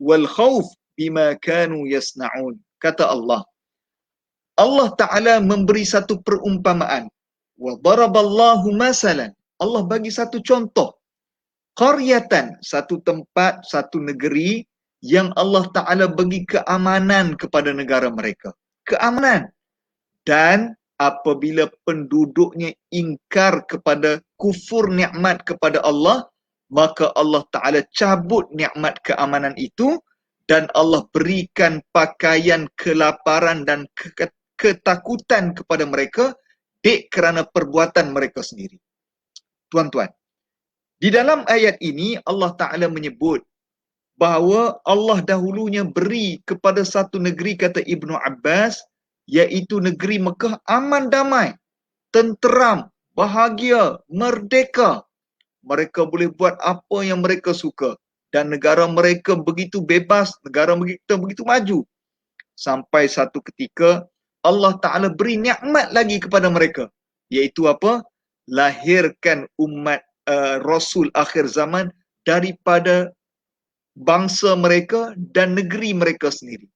وَالْخَوْفِ بِمَا كَانُوا يَصْنَعُونَ. Kata Allah, Allah Ta'ala memberi satu perumpamaan. وَضَرَبَ اللَّهُ مَثَلًا, Allah bagi satu contoh. Qaryatan, satu tempat, satu negeri yang Allah Ta'ala bagi keamanan kepada negara mereka. Keamanan. Dan apabila penduduknya ingkar kepada kufur nikmat kepada Allah, maka Allah Ta'ala cabut nikmat keamanan itu dan Allah berikan pakaian kelaparan dan ketakutan kepada mereka kerana perbuatan mereka sendiri. Tuan-tuan, di dalam ayat ini Allah Ta'ala menyebut bahawa Allah dahulunya beri kepada satu negeri, kata Ibnu Abbas, iaitu negeri Mekah, aman damai, tenteram, bahagia, merdeka. Mereka boleh buat apa yang mereka suka. Dan negara mereka begitu bebas, negara mereka begitu maju. Sampai satu ketika Allah Ta'ala beri nikmat lagi kepada mereka. Iaitu apa? Lahirkan umat Rasul akhir zaman daripada bangsa mereka dan negeri mereka sendiri.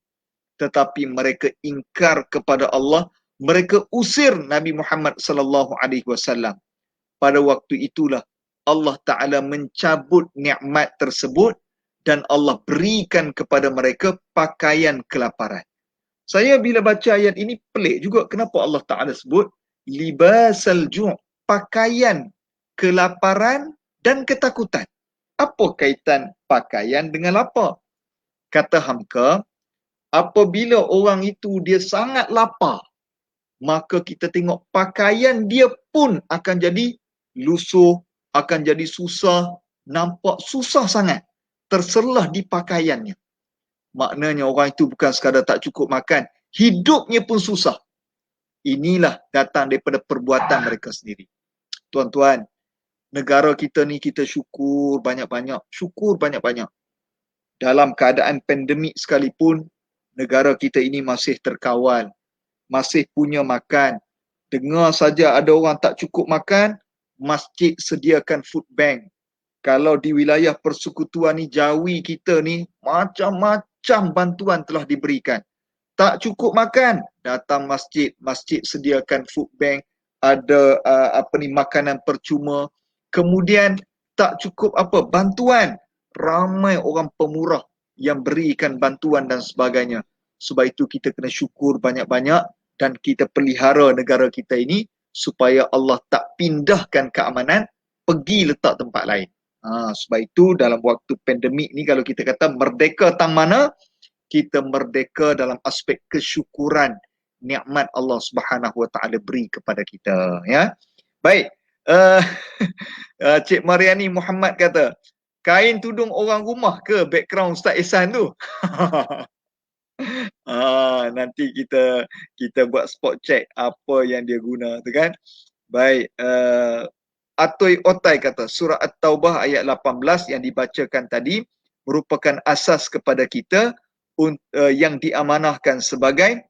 Tetapi mereka ingkar kepada Allah, mereka usir Nabi Muhammad sallallahu alaihi wasallam. Pada waktu itulah Allah Ta'ala mencabut nikmat tersebut dan Allah berikan kepada mereka pakaian kelaparan. Saya bila baca ayat ini pelik juga kenapa Allah Ta'ala sebut libasal ju', pakaian kelaparan dan ketakutan. Apa kaitan pakaian dengan lapar? Kata Hamka, apabila orang itu dia sangat lapar, maka kita tengok pakaian dia pun akan jadi lusuh, akan jadi susah, nampak susah sangat, terselah di pakaiannya. Maknanya orang itu bukan sekadar tak cukup makan, hidupnya pun susah. Inilah datang daripada perbuatan mereka sendiri. Tuan-tuan, negara kita ni kita syukur banyak-banyak. Syukur banyak-banyak. Dalam keadaan pandemik sekalipun, negara kita ini masih terkawal. Masih punya makan. Dengar saja ada orang tak cukup makan, masjid sediakan food bank. Kalau di wilayah persekutuan ni, Jawi kita ni, macam-macam bantuan telah diberikan. Tak cukup makan, datang masjid, masjid sediakan food bank, ada makanan percuma, kemudian tak cukup bantuan, ramai orang pemurah yang berikan bantuan dan sebagainya. Sebab itu kita kena syukur banyak-banyak dan kita pelihara negara kita ini supaya Allah tak pindahkan keamanan pergi letak tempat lain. Sebab itu dalam waktu pandemik ni kalau kita kata merdeka tang mana, kita merdeka dalam aspek kesyukuran nikmat Allah Subhanahu Wa Taala beri kepada kita, ya. Baik. Cik Mariani Muhammad kata, kain tudung orang rumah ke background Ustaz Ehsan tu? Nanti kita buat spot check apa yang dia guna tu kan. Baik, Atoy Otai kata surah At-Taubah ayat 18 yang dibacakan tadi merupakan asas kepada kita yang diamanahkan sebagai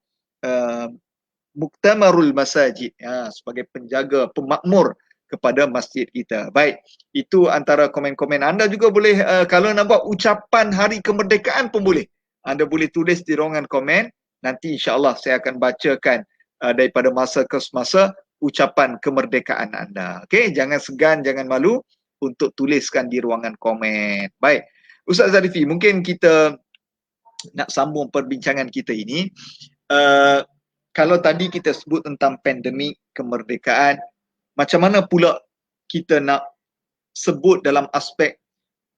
muktamarul masajid, sebagai penjaga, pemakmur kepada masjid kita. Baik, itu antara komen-komen. Anda juga boleh kalau nak buat ucapan hari kemerdekaan pun boleh. Anda boleh tulis di ruangan komen. Nanti insya-Allah saya akan bacakan daripada masa ke semasa ucapan kemerdekaan anda. Okey, jangan segan, jangan malu untuk tuliskan di ruangan komen. Baik. Ustaz Zarifi, mungkin kita nak sambung perbincangan kita ini. Kalau tadi kita sebut tentang pandemik, kemerdekaan, macam mana pula kita nak sebut dalam aspek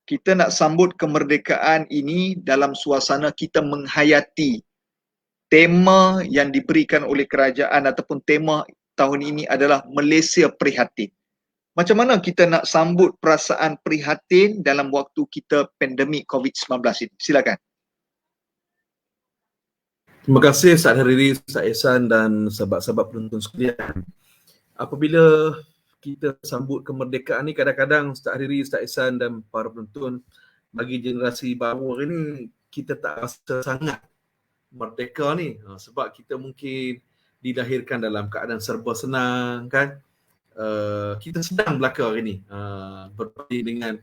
kita nak sambut kemerdekaan ini dalam suasana kita menghayati tema yang diberikan oleh kerajaan ataupun tema tahun ini adalah Malaysia Prihatin. Macam mana kita nak sambut perasaan prihatin dalam waktu kita pandemik COVID-19 ini? Silakan. Terima kasih Ustaz Hariri, Ustaz Ehsan dan sahabat-sahabat penonton sekalian. Apabila kita sambut kemerdekaan ni, kadang-kadang Ustaz Hariri, Ustaz Ehsan dan para penonton, bagi generasi baru hari ni, kita tak rasa sangat merdeka ni. Sebab kita mungkin dilahirkan dalam keadaan serba senang kan. Kita sedang belaka hari ni. Berbanding dengan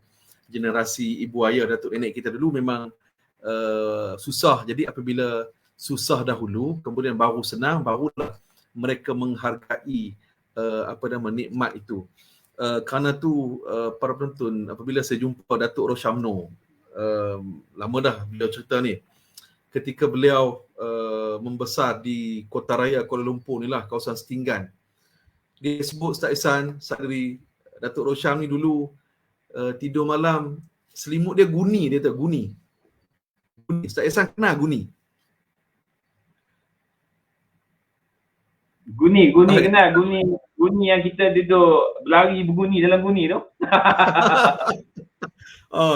generasi ibu ayah, datuk nenek kita dulu memang susah. Jadi apabila susah dahulu, kemudian baru senang, barulah mereka menghargai nikmat itu. Kerana tu para penonton, apabila saya jumpa Datuk Roshamno, lama dah beliau cerita ni, ketika beliau membesar di Kota Raya Kuala Lumpur ni lah, kawasan Setinggan, dia sebut Ustaz Ehsan, Sadri, Datuk Rosham ni dulu tidur malam, selimut dia guni, dia tak guni. Ustaz Ehsan kenal guni? Guni kenal, guni yang kita duduk berlari berguni dalam guni tu.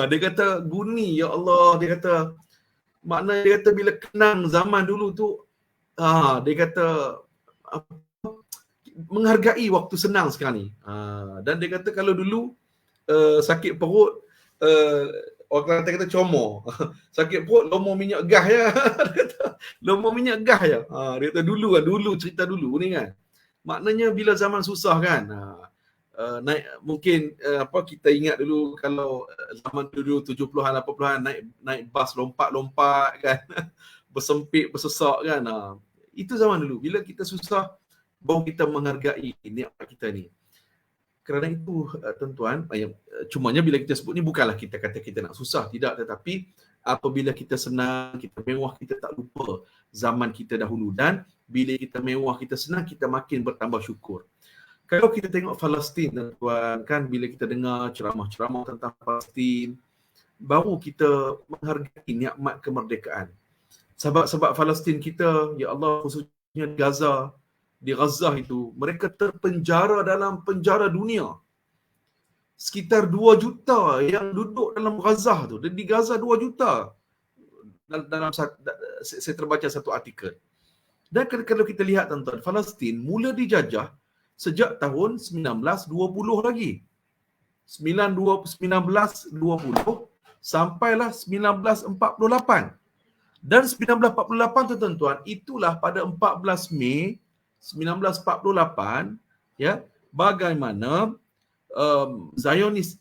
Dia kata guni, ya Allah, dia kata makna dia kata bila kenang zaman dulu tu, dia kata menghargai waktu senang sekarang ni. Dan dia kata kalau dulu sakit perut, orang kata comor. Sakit perut lomo minyak gas ya. Dia kata lomo minyak gas ya. Dia kata dulu cerita dulu ni kan. Maknanya bila zaman susah kan, naik mungkin kita ingat dulu kalau zaman dulu 70-an 80-an naik bas lompat-lompat kan. Bersempit bersesak kan. Itu zaman dulu. Bila kita susah baru kita menghargai nikmat kita ni. Kerana itu tuan-tuan, cumanya bila kita sebut ni bukanlah kita kata kita nak susah, tidak, tetapi apabila kita senang, kita mewah, kita tak lupa zaman kita dahulu, dan bila kita mewah, kita senang, kita makin bertambah syukur. Kalau kita tengok Palestin, tuan-tuan, kan bila kita dengar ceramah-ceramah tentang Palestin, baru kita menghargai nikmat kemerdekaan. Sahabat-sahabat Palestin kita, ya Allah, khususnya di Gaza itu, mereka terpenjara dalam penjara dunia. Sekitar 2 juta yang duduk dalam Gaza tu. Dan di Gaza 2 juta. Dalam saya terbaca satu artikel. Dan kalau kita lihat tuan-tuan, Palestin mula dijajah sejak tahun 1920 lagi. 1920 sampailah 1948. Dan 1948 tuan-tuan, itulah pada 14 Mei 1948 ya, bagaimana Zionis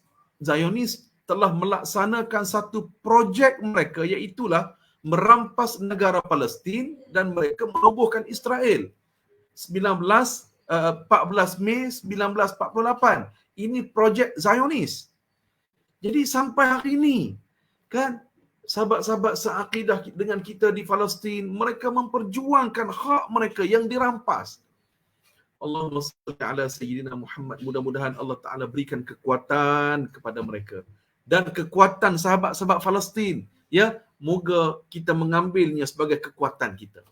telah melaksanakan satu projek mereka, iaitulah merampas negara Palestin dan mereka merobohkan Israel. 1948 14 Mei 1948. Ini projek Zionis. Jadi sampai hari ini kan sahabat-sahabat seakidah dengan kita di Palestin, mereka memperjuangkan hak mereka yang dirampas. Allahumma salli ala sayyidina Muhammad. Mudah-mudahan Allah Ta'ala berikan kekuatan kepada mereka. Dan kekuatan sahabat-sahabat Palestin. Ya, moga kita mengambilnya sebagai kekuatan kita.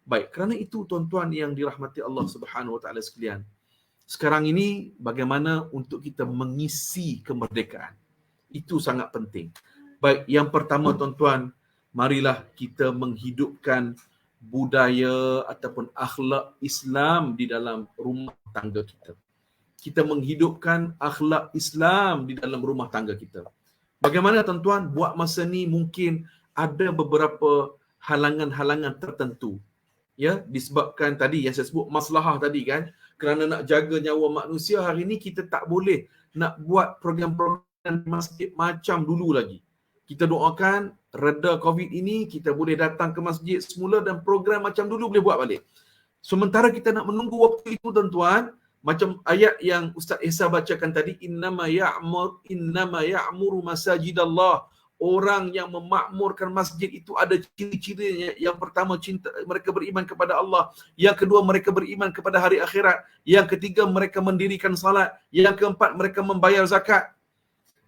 Baik, kerana itu tuan-tuan yang dirahmati Allah Subhanahu Wa Ta'ala sekalian. Sekarang ini bagaimana untuk kita mengisi kemerdekaan. Itu sangat penting. Baik, yang pertama tuan-tuan, marilah kita menghidupkan budaya ataupun akhlak Islam di dalam rumah tangga kita. Kita menghidupkan akhlak Islam di dalam rumah tangga kita. Bagaimana tuan-tuan? Buat masa ni mungkin ada beberapa halangan-halangan tertentu. Ya, disebabkan tadi yang saya sebut maslahah tadi kan, kerana nak jaga nyawa manusia, hari ni kita tak boleh nak buat program-program masjid macam dulu lagi. Kita doakan reda COVID ini, kita boleh datang ke masjid semula dan program macam dulu boleh buat balik. Sementara kita nak menunggu waktu itu tuan-tuan, macam ayat yang Ustaz Esa bacakan tadi, innama ya'muru masajidallah. Orang yang memakmurkan masjid itu ada ciri-cirinya. Yang pertama, cinta, mereka beriman kepada Allah. Yang kedua, mereka beriman kepada hari akhirat. Yang ketiga, mereka mendirikan salat. Yang keempat, mereka membayar zakat.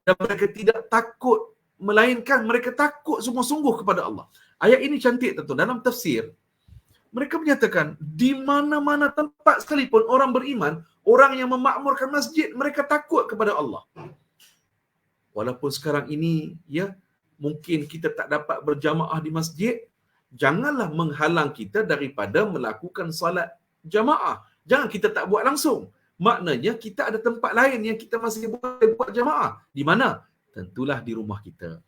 Dan mereka tidak takut, melainkan mereka takut sungguh-sungguh kepada Allah. Ayat ini cantik tentu. Dalam tafsir, mereka menyatakan, di mana-mana tempat sekalipun orang beriman, orang yang memakmurkan masjid, mereka takut kepada Allah. Walaupun sekarang ini, ya, mungkin kita tak dapat berjamaah di masjid, janganlah menghalang kita daripada melakukan salat jamaah. Jangan kita tak buat langsung. Maknanya kita ada tempat lain yang kita masih boleh buat jamaah. Di mana? Tentulah di rumah kita.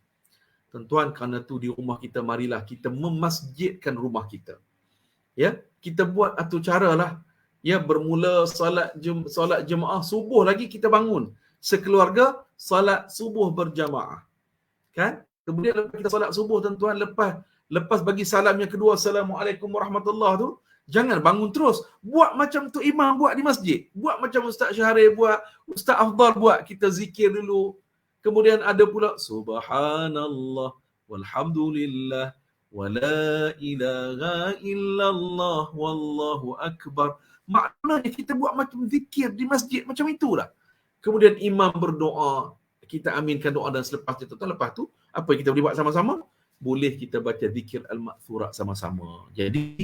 Tuan-tuan, kerana tu di rumah kita, marilah kita memasjidkan rumah kita. Ya, kita buat satu caralah. Ya, bermula solat jemaah subuh lagi kita bangun. Sekeluarga solat subuh berjamaah. Kan? Kemudian lepas kita solat subuh tuan-tuan, lepas bagi salam yang kedua, Assalamualaikum warahmatullahi tu, jangan bangun terus. Buat macam tu imam buat di masjid. Buat macam Ustaz Syahrir buat, Ustaz Afdal buat. Kita zikir dulu. Kemudian ada pula subhanallah walhamdulillah wala ilaha illallah wallahu akbar. Maknanya kita buat macam zikir di masjid macam itulah. Kemudian imam berdoa, kita aminkan doa dan selepas itu, lepas tu apa yang kita boleh buat sama-sama? Boleh kita baca zikir al-ma'thurat sama-sama. Jadi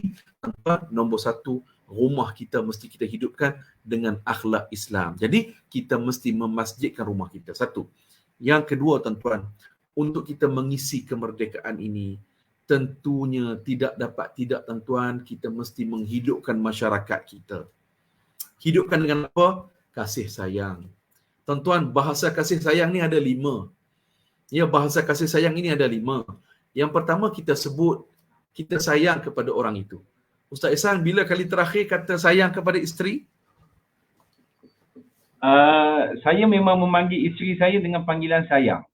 nombor satu, rumah kita mesti kita hidupkan dengan akhlak Islam. Jadi kita mesti memasjidkan rumah kita. Satu. Yang kedua tuan-tuan, untuk kita mengisi kemerdekaan ini, tentunya tidak tuan-tuan, kita mesti menghidupkan masyarakat kita. Hidupkan dengan apa? Kasih sayang. Tuan-tuan, bahasa kasih sayang ni ada 5. Ya, bahasa kasih sayang ini ada 5. Yang pertama, kita sebut kita sayang kepada orang itu. Ustaz Ihsan, bila kali terakhir kata sayang kepada isteri? Saya memang memanggil isteri saya dengan panggilan sayang.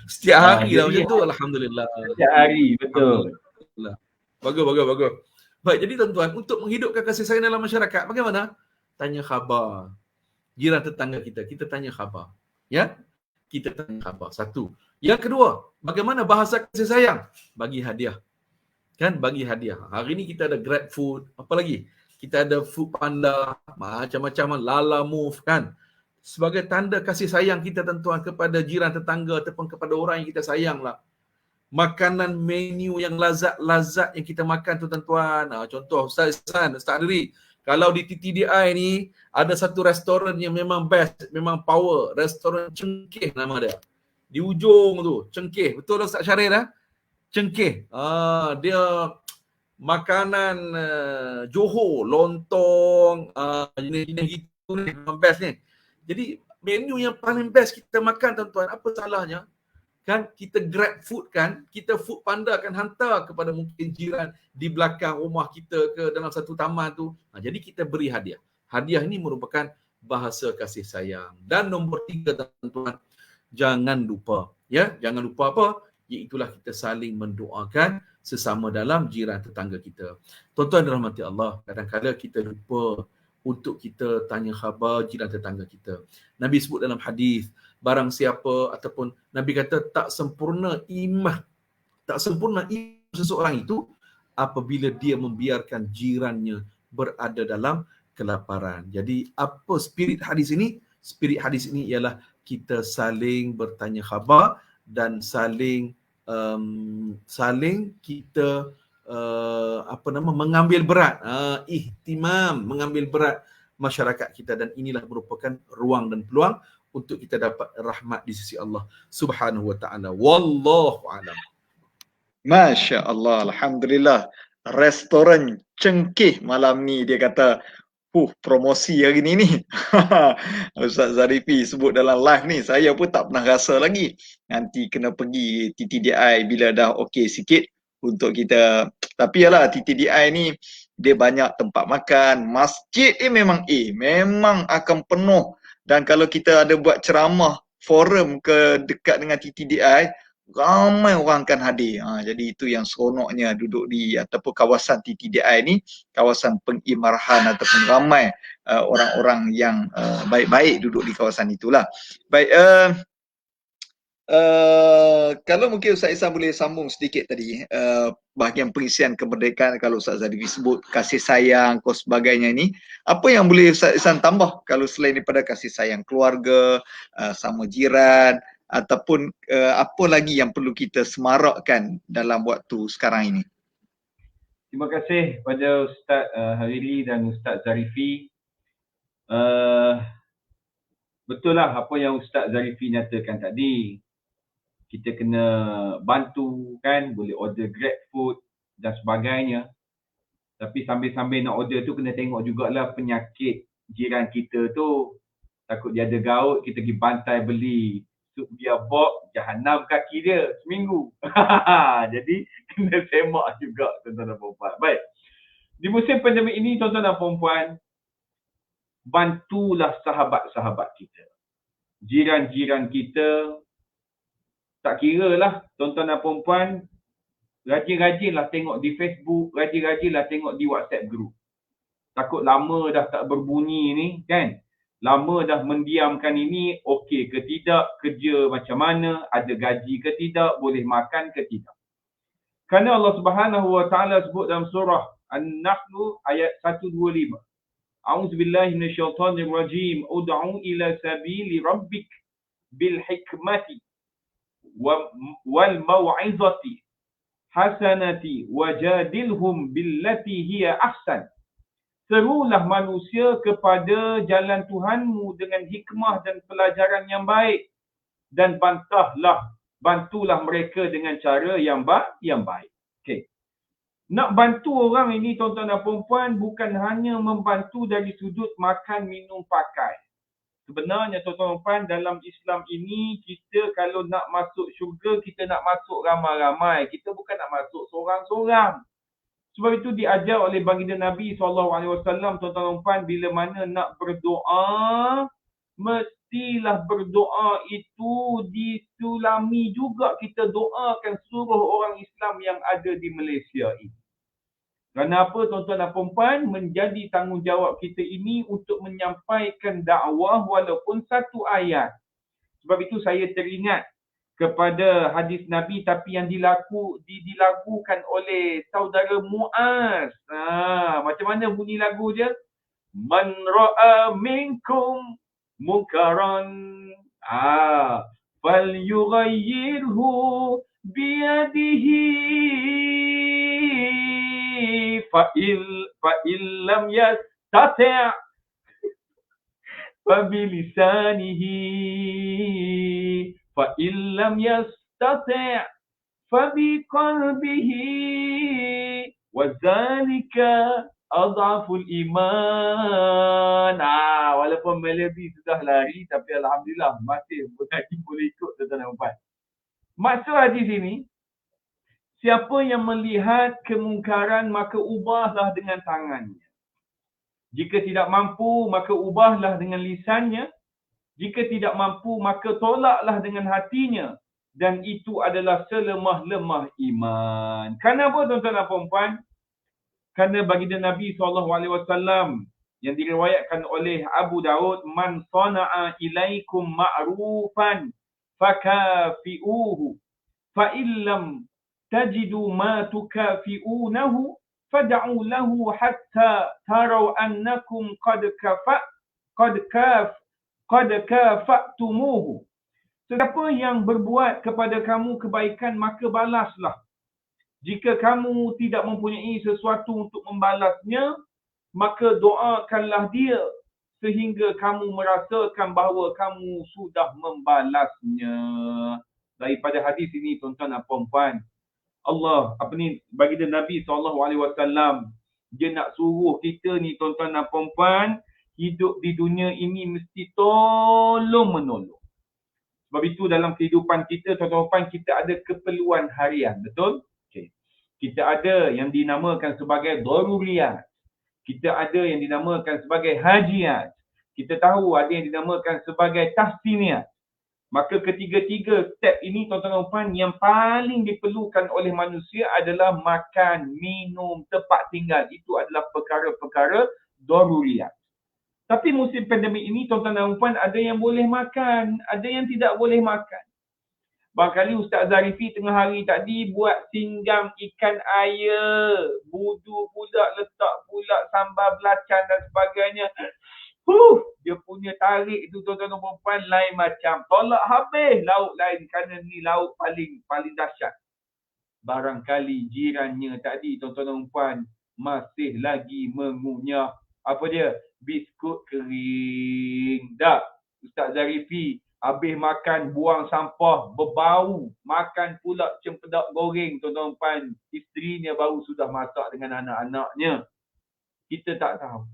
Setiap hari lah macam tu, alhamdulillah. Setiap hari, betul. Bagus. Baik, jadi tuan-tuan, untuk menghidupkan kasih sayang dalam masyarakat, bagaimana? Tanya khabar. Jiran tetangga kita tanya khabar. Ya? Kita tanya khabar. Satu. Yang kedua, bagaimana bahasa kasih sayang? Bagi hadiah. Kan? Bagi hadiah. Hari ni kita ada Grab Food. Apa lagi? Kita ada Food Panda. Macam-macam. Lala Move. Kan? Sebagai tanda kasih sayang kita tuan-tuan kepada jiran tetangga ataupun kepada orang yang kita sayang lah. Makanan menu yang lazat-lazat yang kita makan tu tuan-tuan. Contoh Ustaz Ihsan, Ustaz Adri. Kalau di TTDI ni ada satu restoran yang memang best, memang power. Restoran Cengkeh nama dia. Di ujung tu, Cengkeh. Betul tak Ustaz Syahrir dah? Cengkeh. Dia makanan Johor, lontong, jenis-jenis gitu ni memang best ni. Jadi menu yang paling best kita makan tuan-tuan, apa salahnya? Kan kita Grab Food kan, kita Food Panda kan hantar kepada mungkin jiran di belakang rumah kita ke dalam satu taman tu. Jadi kita beri hadiah. Hadiah ini merupakan bahasa kasih sayang. Dan nombor 3 tuan-tuan, jangan lupa apa? Iaitulah kita saling mendoakan sesama dalam jiran tetangga kita. Tuan-tuan dirahmati Allah, kadang-kadang kita lupa untuk kita tanya khabar jiran tetangga kita. Nabi sebut dalam hadis, barang siapa ataupun Nabi kata tak sempurna iman seseorang itu apabila dia membiarkan jirannya berada dalam kelaparan. Jadi apa spirit hadis ini? Spirit hadis ini ialah kita saling bertanya khabar dan saling kita mengambil berat, ihtimam, mengambil berat masyarakat kita, dan inilah merupakan ruang dan peluang untuk kita dapat rahmat di sisi Allah Subhanahu wa taala. Wallahu a'lam. Masya Allah, Alhamdulillah. Restoran Cengkih malam ni dia kata, promosi hari ni ni. Ustaz Zarifi sebut dalam live ni, saya pun tak pernah rasa lagi. Nanti kena pergi TTDI bila dah okey sikit untuk kita. Tapi yalah, TTDI ni dia banyak tempat makan. Masjid ni memang akan penuh. Dan kalau kita ada buat ceramah forum ke dekat dengan TTDI, ramai orang akan hadir. Jadi itu yang seronoknya duduk di ataupun kawasan TTDI ni, kawasan pengimarahan ataupun ramai orang-orang yang baik-baik duduk di kawasan itulah. Baik, kalau mungkin Ustaz Ihsan boleh sambung sedikit tadi bahagian pengisian kemerdekaan, kalau Ustaz Zarifi sebut kasih sayang dan sebagainya ni, apa yang boleh Ustaz Ihsan tambah kalau selain daripada kasih sayang keluarga, sama jiran, ataupun apa lagi yang perlu kita semarakkan dalam waktu sekarang ini? Terima kasih pada Ustaz Hariri dan Ustaz Zarifi. Betul lah apa yang Ustaz Zarifi nyatakan tadi. Kita kena bantu kan, boleh order Grab food dan sebagainya. Tapi sambil-sambil nak order tu kena tengok jugalah penyakit jiran kita tu. Takut dia ada gaut, kita pergi bantai beli sup dia bok, jahanam kaki dia seminggu. Jadi kena semak juga tuan-tuan dan puan-puan. Baik. Di musim pandemik ini tuan-tuan dan puan-puan, bantulah sahabat-sahabat kita. Jiran-jiran kita, tak kira lah tuan-tuan dan puan-puan, rajin-rajinlah tengok di Facebook, rajin-rajinlah tengok di WhatsApp group. Takut lama dah tak berbunyi ni kan. Lama dah mendiamkan ini, okey ke tidak, kerja macam mana, ada gaji ke tidak, boleh makan ke tidak. Kerana Allah Subhanahu wa taala sebut dalam surah An-Nahl ayat 125. A'udzubillahi minasyaitonir rajim. Ud'u ila sabili rabbik bil hikmati wal mau'izati hasanati wajadilhum billati hiya ahsan. Serulah manusia kepada jalan Tuhanmu dengan hikmah dan pelajaran yang baik, dan bantulah mereka dengan cara yang baik. Okey. Nak bantu orang ini tuan-tuan dan puan-puan bukan hanya membantu dari sudut makan, minum, pakai. Sebenarnya tuan-tuan dan puan, dalam Islam ini kita kalau nak masuk syurga, kita nak masuk ramai-ramai. Kita bukan nak masuk seorang-seorang. Sebab itu diajar oleh baginda Nabi SAW, tuan-tuan dan puan, bila mana nak berdoa, mestilah berdoa itu disulami juga kita doakan seluruh orang Islam yang ada di Malaysia ini. Kerana apa tuan-tuan dan puan, menjadi tanggungjawab kita ini untuk menyampaikan dakwah walaupun satu ayat. Sebab itu saya teringat kepada hadis Nabi tapi yang dilagukan oleh saudara Muaz. Macam mana bunyi lagu dia? Man ra'a minkum munkaran falyughayyirhu biyadihi fa illam yastati' fa bilisanihi fa illam yastati' fa biqalbihi wa zalika adhaful iman. Walaupun melodi sudah lari tapi alhamdulillah masih boleh ikut tuan-tuan dan puan. Maksud hadis ini, siapa yang melihat kemungkaran maka ubahlah dengan tangannya. Jika tidak mampu maka ubahlah dengan lisannya. Jika tidak mampu maka tolaklah dengan hatinya. dan itu adalah selemah-lemah iman. Kenapa tuan-tuan dan puan-puan? Kerana baginda Nabi SAW yang diriwayatkan oleh Abu Daud, man sana'a ilaikum ma'rufan fakafi'uhu fa illam tajidu ma tukafi'unahu fad'u lahu hatta taraw annakum qad kafa'tumuhu. Siapa yang berbuat kepada kamu kebaikan, maka balaslah. Jika kamu tidak mempunyai sesuatu untuk membalasnya, maka doakanlah dia sehingga kamu merasakan bahawa kamu sudah membalasnya. Daripada hadis ini, tuan-tuan dan puan-puan, baginda Nabi SAW, dia nak suruh kita ni, tuan-tuan dan puan-puan, hidup di dunia ini mesti tolong-menolong. Sebab itu dalam kehidupan kita, tuan-tuan, kita ada keperluan harian, betul? Okay. Kita ada yang dinamakan sebagai daruriyat. Kita ada yang dinamakan sebagai hajiat. Kita tahu ada yang dinamakan sebagai tahsiniat. Maka ketiga-tiga step ini, tuan-tuan, yang paling diperlukan oleh manusia adalah makan, minum, tempat tinggal. Itu adalah perkara-perkara daruriyat. Tapi musim pandemik ini, tuan-tuan dan puan, ada yang boleh makan, ada yang tidak boleh makan. Barangkali Ustaz Zarifi tengah hari tadi buat singgam ikan air, budu pula, letak pula sambal belacan dan sebagainya. Dia punya tarik tu, tuan-tuan dan puan, lain macam. Tolak habis lauk lain kerana ni lauk paling dahsyat. Barangkali jirannya tadi, tuan-tuan dan puan, masih lagi mengunyah apa dia? Biskut kering. Dah, Ustaz Zarifi habis makan, buang sampah, berbau. Makan pula cempedak goreng, tuan-tuan puan. Isterinya baru sudah masak dengan anak-anaknya. Kita tak tahu.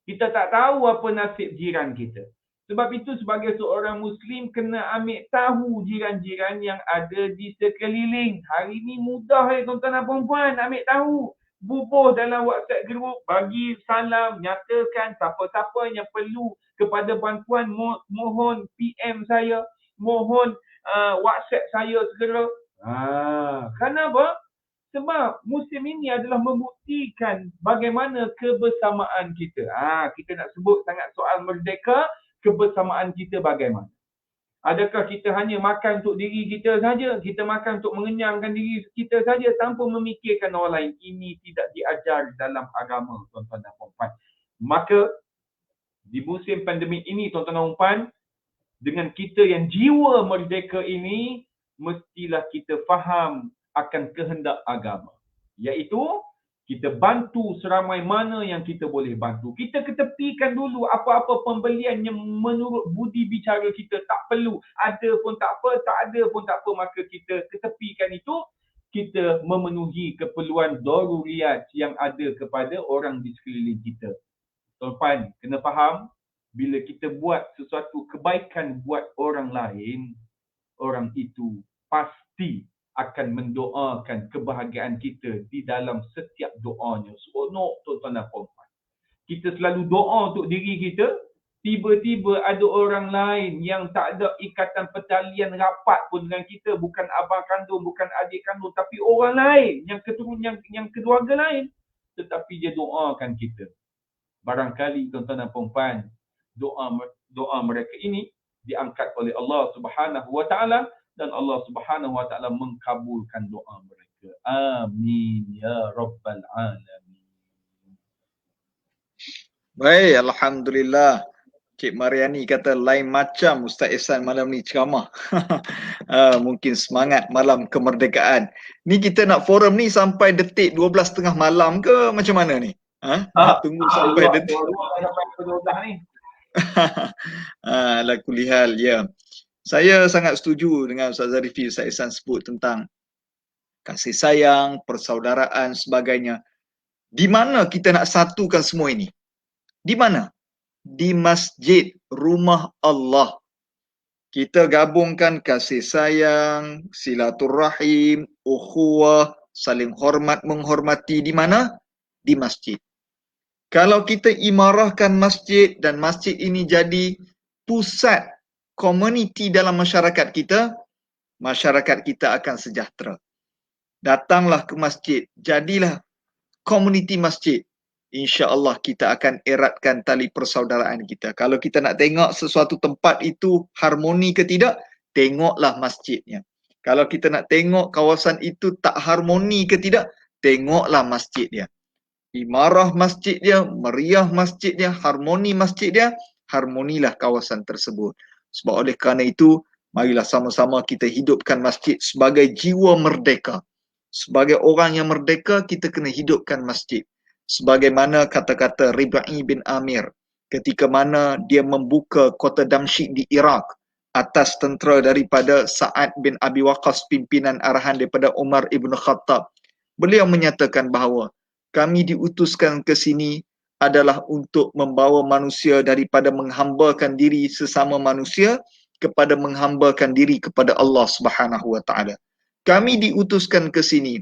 Kita tak tahu apa nasib jiran kita. Sebab itu sebagai seorang Muslim, kena ambil tahu jiran-jiran yang ada di sekeliling. Hari ni mudah tuan-tuan dan puan-puan ambil tahu. Bubuh dalam WhatsApp group, bagi salam, nyatakan siapa-siapa yang perlu kepada bantuan, mohon PM saya, mohon WhatsApp saya segera. Kenapa? Sebab musim ini adalah membuktikan bagaimana kebersamaan kita. Kita nak sebut sangat soal merdeka, kebersamaan kita bagaimana. Adakah kita hanya makan untuk diri kita saja? Kita makan untuk mengenyangkan diri kita saja tanpa memikirkan orang lain. Ini tidak diajar dalam agama, tuan-tuan dan puan-puan. Maka di musim pandemik ini, tuan-tuan dan puan, dengan kita yang jiwa merdeka ini, mestilah kita faham akan kehendak agama. Iaitu, kita bantu seramai mana yang kita boleh bantu. Kita ketepikan dulu apa-apa pembelian yang menurut budi bicara kita tak perlu. Ada pun tak apa, tak ada pun tak apa. Maka kita ketepikan itu, kita memenuhi keperluan daruriyat yang ada kepada orang di sekeliling kita. Tuan-tuan, kena faham, bila kita buat sesuatu kebaikan buat orang lain, orang itu pasti akan mendoakan kebahagiaan kita di dalam setiap doanya. Seronok, tuan-tuan dan puan-puan. Kita selalu doa untuk diri kita, tiba-tiba ada orang lain yang tak ada ikatan pertalian rapat pun dengan kita, bukan abang kandung, bukan adik kandung, tapi orang lain, yang keturunan, yang keluarga lain, tetapi dia doakan kita. Barangkali, tuan-tuan dan puan-puan, doa mereka ini diangkat oleh Allah Subhanahu wa taala, dan Allah Subhanahu wa taala mengkabulkan doa mereka. Amin ya rabbal alamin. Baik, alhamdulillah. Cik Mariani kata lain macam Ustaz Ehsan malam ni ceramah. Mungkin semangat malam kemerdekaan. Ni kita nak forum ni sampai detik 12.30 malam ke macam mana ni? Tunggu sampai detik. Sampai 12 ni. Ala kulihal, ya. Saya sangat setuju dengan Ustaz Zarifi, Ustaz Ehsan sebut tentang kasih sayang, persaudaraan, sebagainya. Di mana kita nak satukan semua ini? Di mana? Di masjid, rumah Allah. Kita gabungkan kasih sayang, silaturrahim, ukhuwah, saling hormat, menghormati. Di mana? Di masjid. Kalau kita imarahkan masjid dan masjid ini jadi pusat komuniti dalam masyarakat kita, masyarakat kita akan sejahtera. Datanglah ke masjid, jadilah komuniti masjid. InsyaAllah kita akan eratkan tali persaudaraan kita. Kalau kita nak tengok sesuatu tempat itu harmoni ke tidak, tengoklah masjidnya. Kalau kita nak tengok kawasan itu tak harmoni ke tidak, tengoklah masjid dia. Imarah masjid dia, meriah masjid dia, harmoni masjid dia, harmonilah kawasan tersebut. Sebab oleh kerana itu, marilah sama-sama kita hidupkan masjid sebagai jiwa merdeka. Sebagai orang yang merdeka, kita kena hidupkan masjid. Sebagaimana kata-kata Rib'i bin Amir ketika mana dia membuka kota Damsyik di Iraq atas tentera daripada Sa'ad bin Abi Waqqas, pimpinan arahan daripada Umar ibn Khattab. Beliau menyatakan bahawa kami diutuskan ke sini adalah untuk membawa manusia daripada menghambakan diri sesama manusia kepada menghambakan diri kepada Allah Subhanahu wa taala. Kami diutuskan ke sini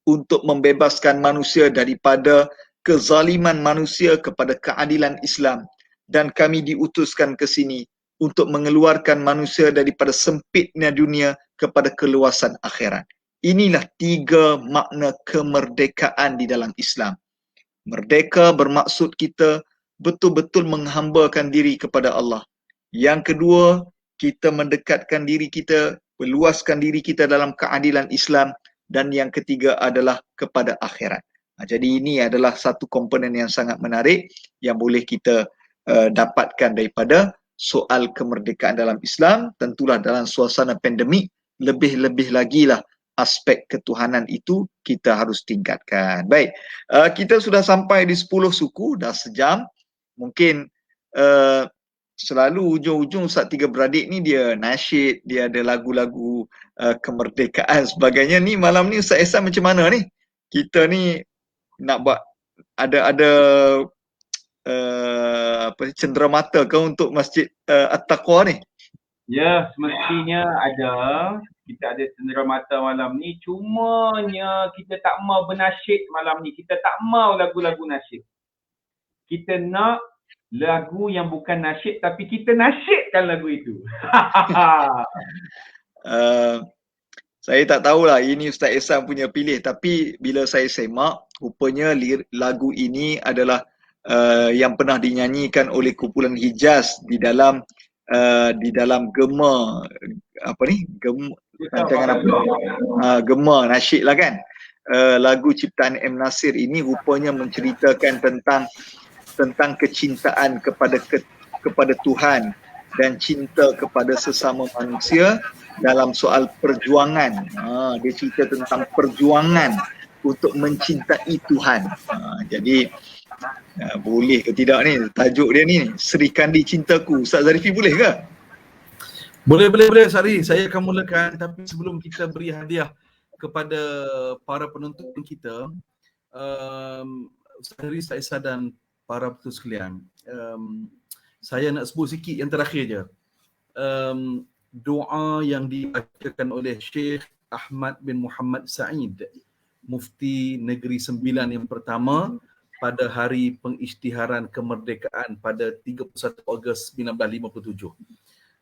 untuk membebaskan manusia daripada kezaliman manusia kepada keadilan Islam, dan kami diutuskan ke sini untuk mengeluarkan manusia daripada sempitnya dunia kepada keluasan akhirat. Inilah 3 makna kemerdekaan di dalam Islam. Merdeka bermaksud kita betul-betul menghambakan diri kepada Allah. Yang kedua, kita mendekatkan diri kita, meluaskan diri kita dalam keadilan Islam. Dan yang ketiga adalah kepada akhirat. Jadi ini adalah satu komponen yang sangat menarik yang boleh kita dapatkan daripada soal kemerdekaan dalam Islam. Tentulah dalam suasana pandemik, lebih-lebih lagi lah aspek ketuhanan itu kita harus tingkatkan. Baik, kita sudah sampai di 10 suku, dah sejam. Mungkin selalu ujung-ujung Ustaz Tiga Beradik ni dia nasyid, dia ada lagu-lagu kemerdekaan sebagainya. Ni malam ni Ustaz Ehsan macam mana ni? Kita ni nak buat ada cenderamata ke untuk Masjid At-Taqwa ni? Ya, semestinya ada. Kita ada cenderamata malam ni. Cumanya kita tak mau bernasyid malam ni. Kita tak mau lagu-lagu nasyid. Kita nak lagu yang bukan nasyid tapi kita nasyidkan lagu itu. Saya tak tahulah ini Ustaz Ehsan punya pilih, tapi bila saya semak, rupanya lagu ini adalah yang pernah dinyanyikan oleh kumpulan Hijaz di dalam gema rancangan apa? Gema nasyid lah kan. Lagu ciptaan M. Nasir ini rupanya menceritakan tentang kecintaan kepada Tuhan dan cinta kepada sesama manusia dalam soal perjuangan. Dia cerita tentang perjuangan untuk mencintai Tuhan. Jadi boleh ke tidak ni tajuk dia ni, Sri Kandi Cintaku. Ustaz Zarifi boleh ke? Boleh Sari, saya akan mulakan, tapi sebelum kita beri hadiah kepada para penonton kita, Ustaz Haris, Ustaz Ehsan dan para penonton sekalian, saya nak sebut sikit yang terakhir je. Doa yang dibacakan oleh Syekh Ahmad bin Muhammad Sa'id, Mufti Negeri Sembilan yang pertama pada hari pengisytiharan kemerdekaan pada 31 Ogos 1957.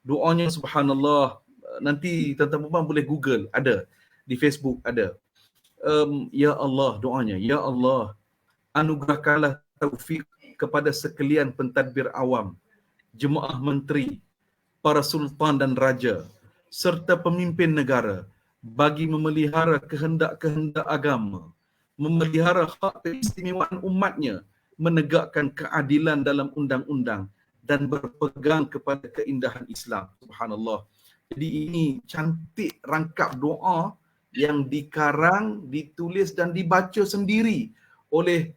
Doanya subhanallah, nanti tuan-tuan puan boleh Google, ada di Facebook ada. Ya Allah, doanya, ya Allah, anugerahkanlah taufik kepada sekalian pentadbir awam, jemaah menteri, para sultan dan raja, serta pemimpin negara bagi memelihara kehendak-kehendak agama, memelihara hak keistimewaan umatnya, menegakkan keadilan dalam undang-undang dan berpegang kepada keindahan Islam. Subhanallah. Jadi ini cantik rangkap doa yang dikarang, ditulis dan dibaca sendiri oleh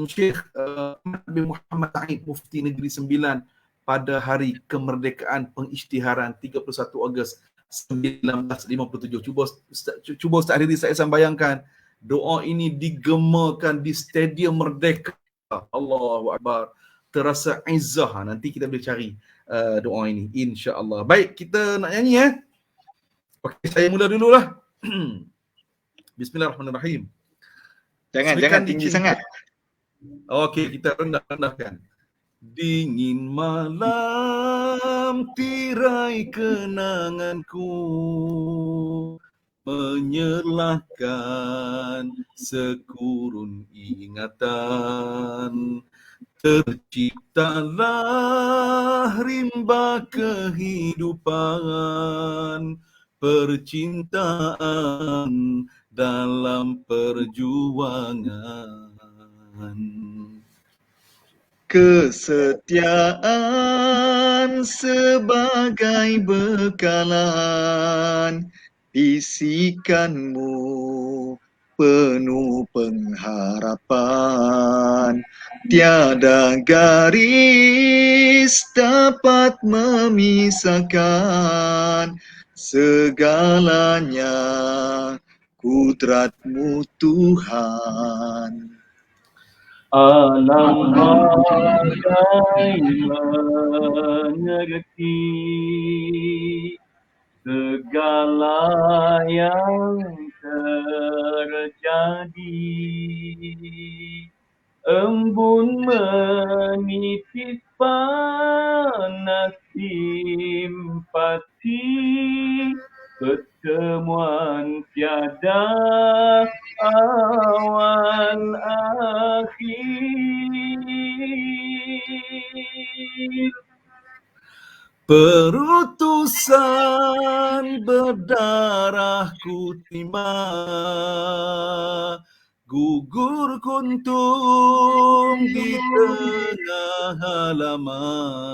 Syekh Ahmad bin Muhammad Sa'id, Mufti Negeri Sembilan pada hari kemerdekaan pengisytiharan 31 Ogos 1957. Cuba Ustaz Haris, saya bayangkan doa ini digemakan di Stadium Merdeka. Allahu Akbar. Terasa izzah. Nanti kita boleh cari doa ini, insya-Allah. Baik, kita nak nyanyi Okey, saya mula dululah. Bismillahirrahmanirrahim. Jangan tinggi sangat. Okey, kita rendah-rendahkan. Dingin malam dalam tirai kenanganku, menyerlahkan sekurun ingatan. Terciptalah rimba kehidupan, percintaan dalam perjuangan. Kesetiaan sebagai bekalan, bisikanmu penuh pengharapan. Tiada garis dapat memisahkan segalanya, kudratmu Tuhan. Alam bagai mengerti segala yang terjadi. Embun menipis panas simpati, pertemuan tiada awal akhir. Perutusan berdarah ku timba, gugur kuntum di tengah halaman.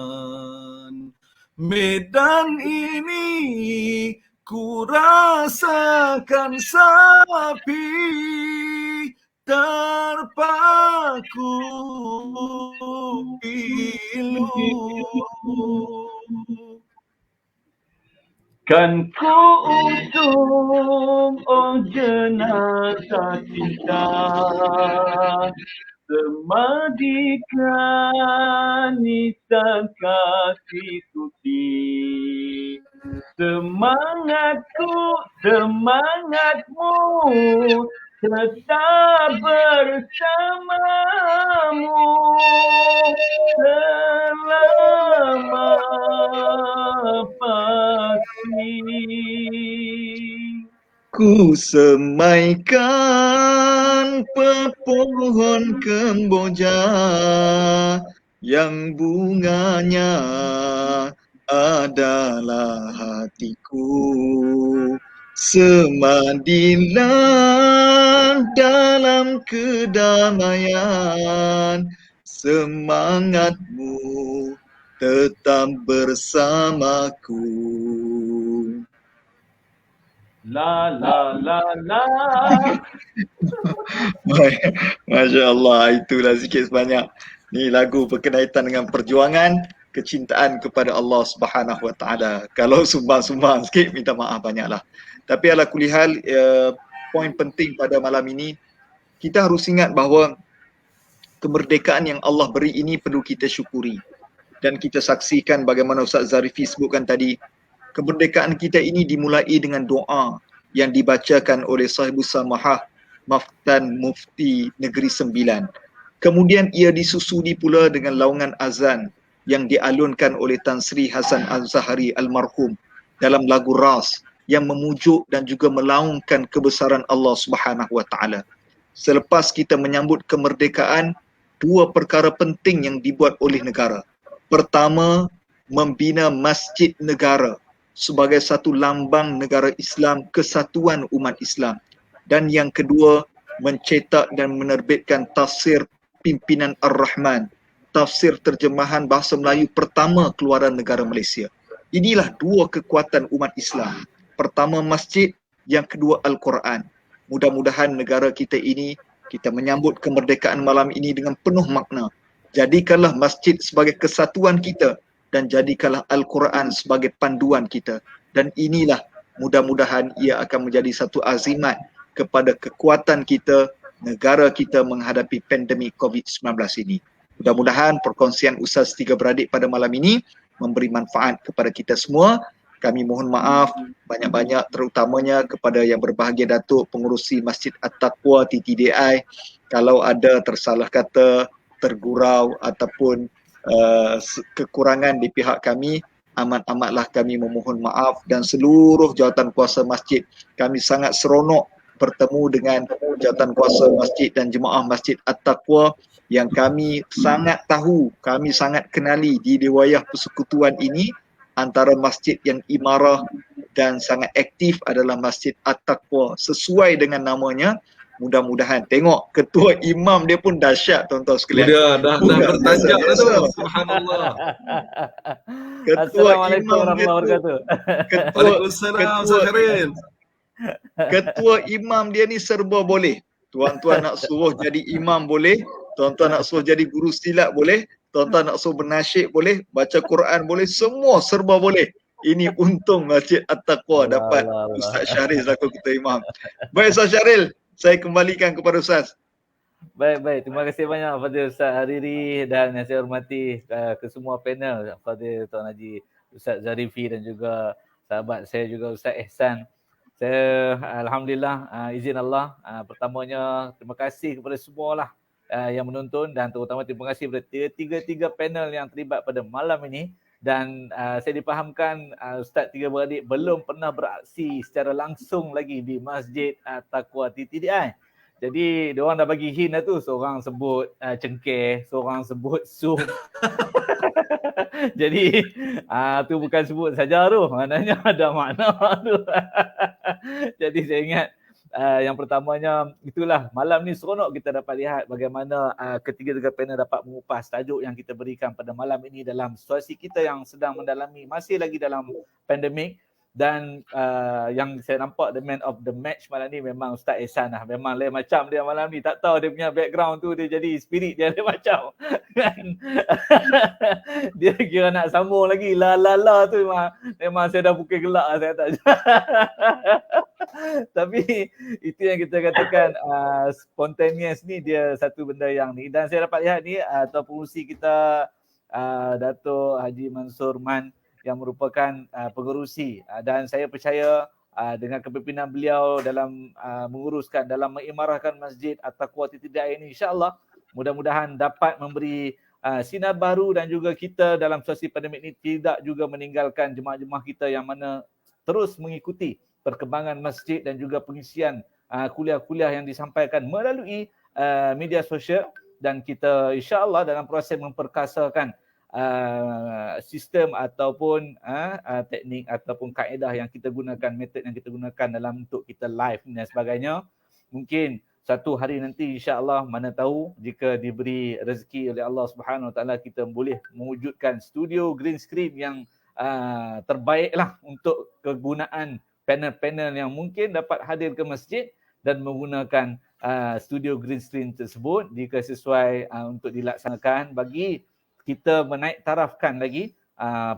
Medan ini ku rasakan sapi terpaku pilu. Kan ku usung oh jenazah cinta, semadikan nisan kasih suci. Semangatmu tetap bersamamu selama pasti. Ku semaikan pepohon kemboja yang bunganya adalah hatiku. Semadilah dalam kedamaian, semangatmu tetap bersamaku. La la la la. Masya Allah, itulah sikit sebanyak. Ni lagu berkenaan dengan perjuangan, kecintaan kepada Allah Subhanahu Wa Taala. Kalau sumbang-sumbang sikit, minta maaf banyaklah. Tapi ala kulihal, poin penting pada malam ini, kita harus ingat bahawa kemerdekaan yang Allah beri ini perlu kita syukuri. Dan kita saksikan bagaimana Ustaz Zarifi sebutkan tadi, kemerdekaan kita ini dimulai dengan doa yang dibacakan oleh Sahibus Samahah Maftan Mufti Negeri Sembilan. Kemudian ia disusuli pula dengan laungan azan yang dialunkan oleh Tan Sri Hasan Al-Zahari almarhum dalam lagu Ras yang memujuk dan juga melaungkan kebesaran Allah Subhanahu Wa Taala. Selepas kita menyambut kemerdekaan, dua perkara penting yang dibuat oleh negara. Pertama, membina masjid negara sebagai satu lambang negara Islam, kesatuan umat Islam. Dan yang kedua, mencetak dan menerbitkan tafsir Pimpinan Ar-Rahman, tafsir terjemahan bahasa Melayu pertama keluaran negara Malaysia. Inilah dua kekuatan umat Islam. Pertama masjid, yang kedua Al-Quran. Mudah-mudahan negara kita ini, kita menyambut kemerdekaan malam ini dengan penuh makna. Jadikanlah masjid sebagai kesatuan kita dan jadikanlah Al-Quran sebagai panduan kita. Dan inilah mudah-mudahan ia akan menjadi satu azimat kepada kekuatan kita, negara kita menghadapi pandemik COVID-19 ini. Mudah-mudahan perkongsian Ustaz Tiga Beradik pada malam ini memberi manfaat kepada kita semua. Kami mohon maaf banyak-banyak terutamanya kepada yang berbahagia Datuk Pengerusi Masjid At-Taqwa TTDI kalau ada tersalah kata, tergurau ataupun kekurangan di pihak kami. amat-amatlah kami memohon maaf, dan seluruh jawatan kuasa masjid. Kami sangat seronok bertemu dengan jawatan kuasa masjid dan jemaah Masjid At-Taqwa yang kami sangat tahu, kami sangat kenali di riwayah persekutuan ini. Antara masjid yang imarah dan sangat aktif adalah Masjid At-Taqwa. Sesuai dengan namanya, mudah-mudahan. Tengok, ketua imam dia pun dahsyat tuan-tuan sekalian. Dah bertajak dah tu. Subhanallah. Ketua Assalamualaikum imam dia warahmatullahi tu, wabarakatuh. Waalaikumsalam Ustaz Syaril. ketua imam dia ni serba boleh. Tuan-tuan nak suruh jadi imam boleh, tuan-tuan nak suruh jadi guru silat boleh, tuan-tuan nak suruh bernasyid boleh, baca Quran boleh, semua serba boleh. Ini untung Masjid At-Taqwa dapat Ustaz Syaril selaku ketua imam. Baik Ustaz Syaril, saya kembalikan kepada Ustaz. Baik. Terima kasih banyak kepada Ustaz Hariri dan yang saya hormati ke semua panel, kepada Tuan Haji Ustaz Zarifi dan juga sahabat saya juga Ustaz Ehsan. Saya alhamdulillah izin Allah, pertamanya terima kasih kepada semualah yang menonton, dan terutama terima kasih kepada tiga panel yang terlibat pada malam ini. Dan saya dipahamkan Ustaz tiga beradik belum pernah beraksi secara langsung lagi di Masjid Taqwa TTDI. Jadi diorang dah bagi hint dah tu, seorang sebut cengkeh, seorang sebut sup. Jadi tu bukan sebut saja tu, maknanya ada makna tu. Jadi saya ingat yang pertamanya itulah, malam ni seronok kita dapat lihat bagaimana ketiga-tiga panel dapat mengupas tajuk yang kita berikan pada malam ini dalam situasi kita yang sedang mendalami, masih lagi dalam pandemik. Dan yang saya nampak the man of the match malam ni memang Ustaz Ehsan lah. Memang lain macam dia malam ni. Tak tahu dia punya background tu, dia jadi spirit dia lain macam. Dia kira nak sambung lagi. La tu memang saya dah pukul gelak saya tak. Tapi itu yang kita katakan spontaneous ni, dia satu benda yang ni. Dan saya dapat lihat ni atau pengurusi kita Dato' Haji Mansur Man yang merupakan pengerusi, dan saya percaya dengan kepimpinan beliau dalam menguruskan, dalam mengimarahkan Masjid At-Taqwa TTDI ini, insya-Allah mudah-mudahan dapat memberi sinar baru, dan juga kita dalam situasi pandemik ini tidak juga meninggalkan jemaah-jemaah kita yang mana terus mengikuti perkembangan masjid dan juga pengisian kuliah-kuliah yang disampaikan melalui media sosial. Dan kita insya-Allah dalam proses memperkasakan sistem ataupun teknik ataupun kaedah yang kita gunakan, metod yang kita gunakan dalam untuk kita live dan sebagainya. Mungkin satu hari nanti insya-Allah, mana tahu jika diberi rezeki oleh Allah Subhanahu Wa Taala, kita boleh mewujudkan studio green screen yang terbaiklah untuk kegunaan panel-panel yang mungkin dapat hadir ke masjid dan menggunakan studio green screen tersebut jika sesuai untuk dilaksanakan, bagi kita menaik tarafkan lagi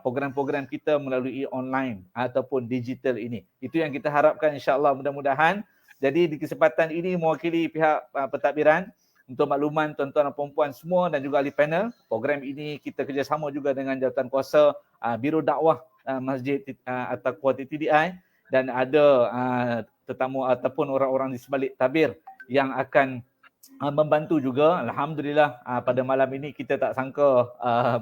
program-program kita melalui online ataupun digital ini. Itu yang kita harapkan insya-Allah, mudah-mudahan. Jadi di kesempatan ini mewakili pihak pentadbiran, untuk makluman tuan-tuan dan puan-puan semua dan juga ahli panel, program ini kita kerjasama juga dengan jawatan kuasa Biro Dakwah Masjid At-Taqwa TTDI, dan ada tetamu ataupun orang-orang di sebalik tabir yang akan membantu juga. Alhamdulillah pada malam ini kita tak sangka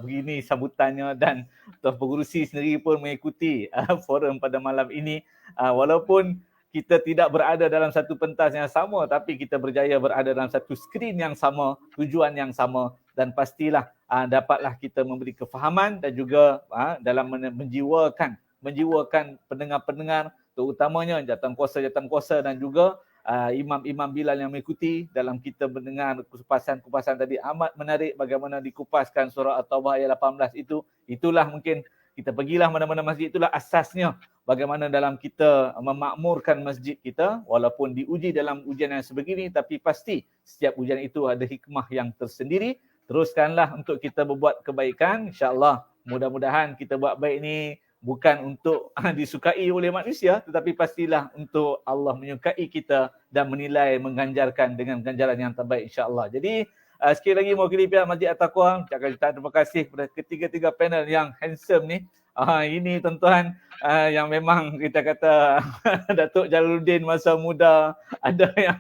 begini sambutannya, dan Tuan Pengerusi sendiri pun mengikuti forum pada malam ini. Walaupun kita tidak berada dalam satu pentas yang sama, tapi kita berjaya berada dalam satu skrin yang sama, tujuan yang sama, dan pastilah dapatlah kita memberi kefahaman dan juga dalam menjiwakan pendengar-pendengar, terutamanya jawatan kuasa dan juga imam-imam Bilal yang mengikuti dalam kita mendengar kupasan-kupasan tadi. Amat menarik bagaimana dikupaskan surah At-Taubah ayat 18 itu. Itulah mungkin kita pergilah mana-mana masjid, itulah asasnya bagaimana dalam kita memakmurkan masjid kita. Walaupun diuji dalam ujian yang sebegini, tapi pasti setiap ujian itu ada hikmah yang tersendiri. Teruskanlah untuk kita berbuat kebaikan, insya-Allah. Mudah-mudahan kita buat baik ni bukan untuk disukai oleh manusia, tetapi pastilah untuk Allah menyukai kita dan menilai, mengganjarkan dengan ganjaran yang terbaik, insya-Allah. Jadi sekali lagi mewakili pihak Masjid At-Taqwa, ucapkan jutaan terima kasih kepada ketiga-tiga panel yang handsome ni. Ini tuan-tuan yang memang kita kata Datuk Jalaluddin masa muda, ada yang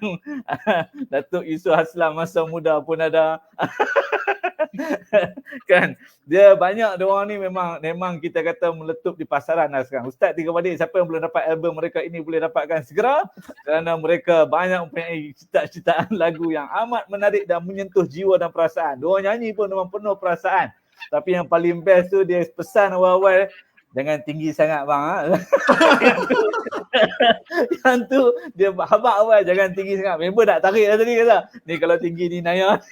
Datuk Yusof Haslam masa muda pun ada. Kan dia banyak dia orang ni memang kita kata meletup di pasaran lah sekarang. Ustaz Tiga Beradik, siapa yang belum dapat album mereka ini boleh dapatkan segera, kerana mereka banyak mempunyai ciptaan lagu yang amat menarik dan menyentuh jiwa dan perasaan. Dia orang nyanyi pun memang penuh perasaan. Tapi yang paling best tu dia pesan awal-awal, jangan tinggi sangat bang. Yang tu dia habaq awal, jangan tinggi sangat. Member tak tarik lah tadi kata. Ni kalau tinggi ni Naya.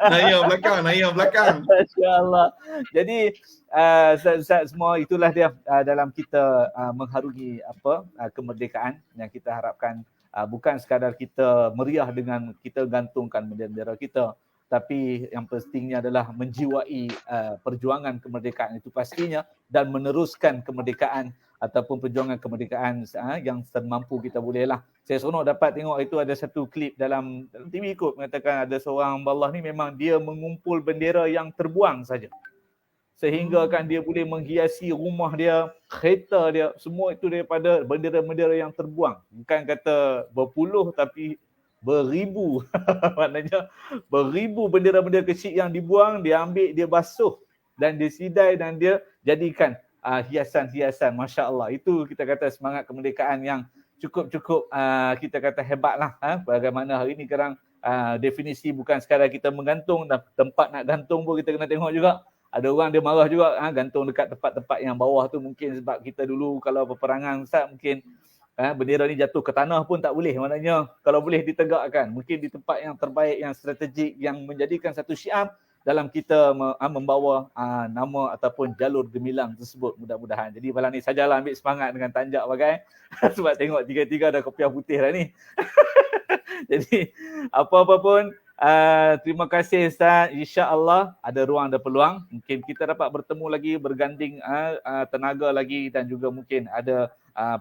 Naya belakang. Masya-Allah. Jadi Ustaz semua itulah dia dalam kita mengharungi kemerdekaan yang kita harapkan bukan sekadar kita meriah dengan kita gantungkan bendera kita, tapi yang pastinya adalah menjiwai perjuangan kemerdekaan itu pastinya dan meneruskan kemerdekaan ataupun perjuangan kemerdekaan yang semampu kita boleh lah. Saya seronok dapat tengok itu ada satu klip dalam TV kot mengatakan ada seorang hamba Allah ni memang dia mengumpul bendera yang terbuang saja. Sehingga kan dia boleh menghiasi rumah dia, kereta dia, semua itu daripada bendera-bendera yang terbuang. Bukan kata berpuluh tapi beribu. Maknanya beribu bendera-bendera kecil yang dibuang, dia ambil, dia basuh dan dia sidai dan dia jadikan hiasan-hiasan. Masya Allah. Itu kita kata semangat kemerdekaan yang cukup kita kata hebat lah. Bagaimana hari ini sekarang definisi bukan sekadar kita menggantung, dan tempat nak gantung pun kita kena tengok juga. Ada orang dia marah juga gantung dekat tempat-tempat yang bawah tu, mungkin sebab kita dulu kalau peperangan Ustaz mungkin bendera ni jatuh ke tanah pun tak boleh. Maknanya kalau boleh ditegakkan, mungkin di tempat yang terbaik, yang strategik, yang menjadikan satu syiar dalam kita membawa nama ataupun jalur gemilang tersebut mudah-mudahan. Jadi malam ni sajalah ambil semangat dengan tanjak bagai sebab tengok tiga-tiga dah kopiah putih dah ni. Jadi apa-apa pun terima kasih Ustaz. InsyaAllah ada ruang, ada peluang. Mungkin kita dapat bertemu lagi, berganding tenaga lagi dan juga mungkin ada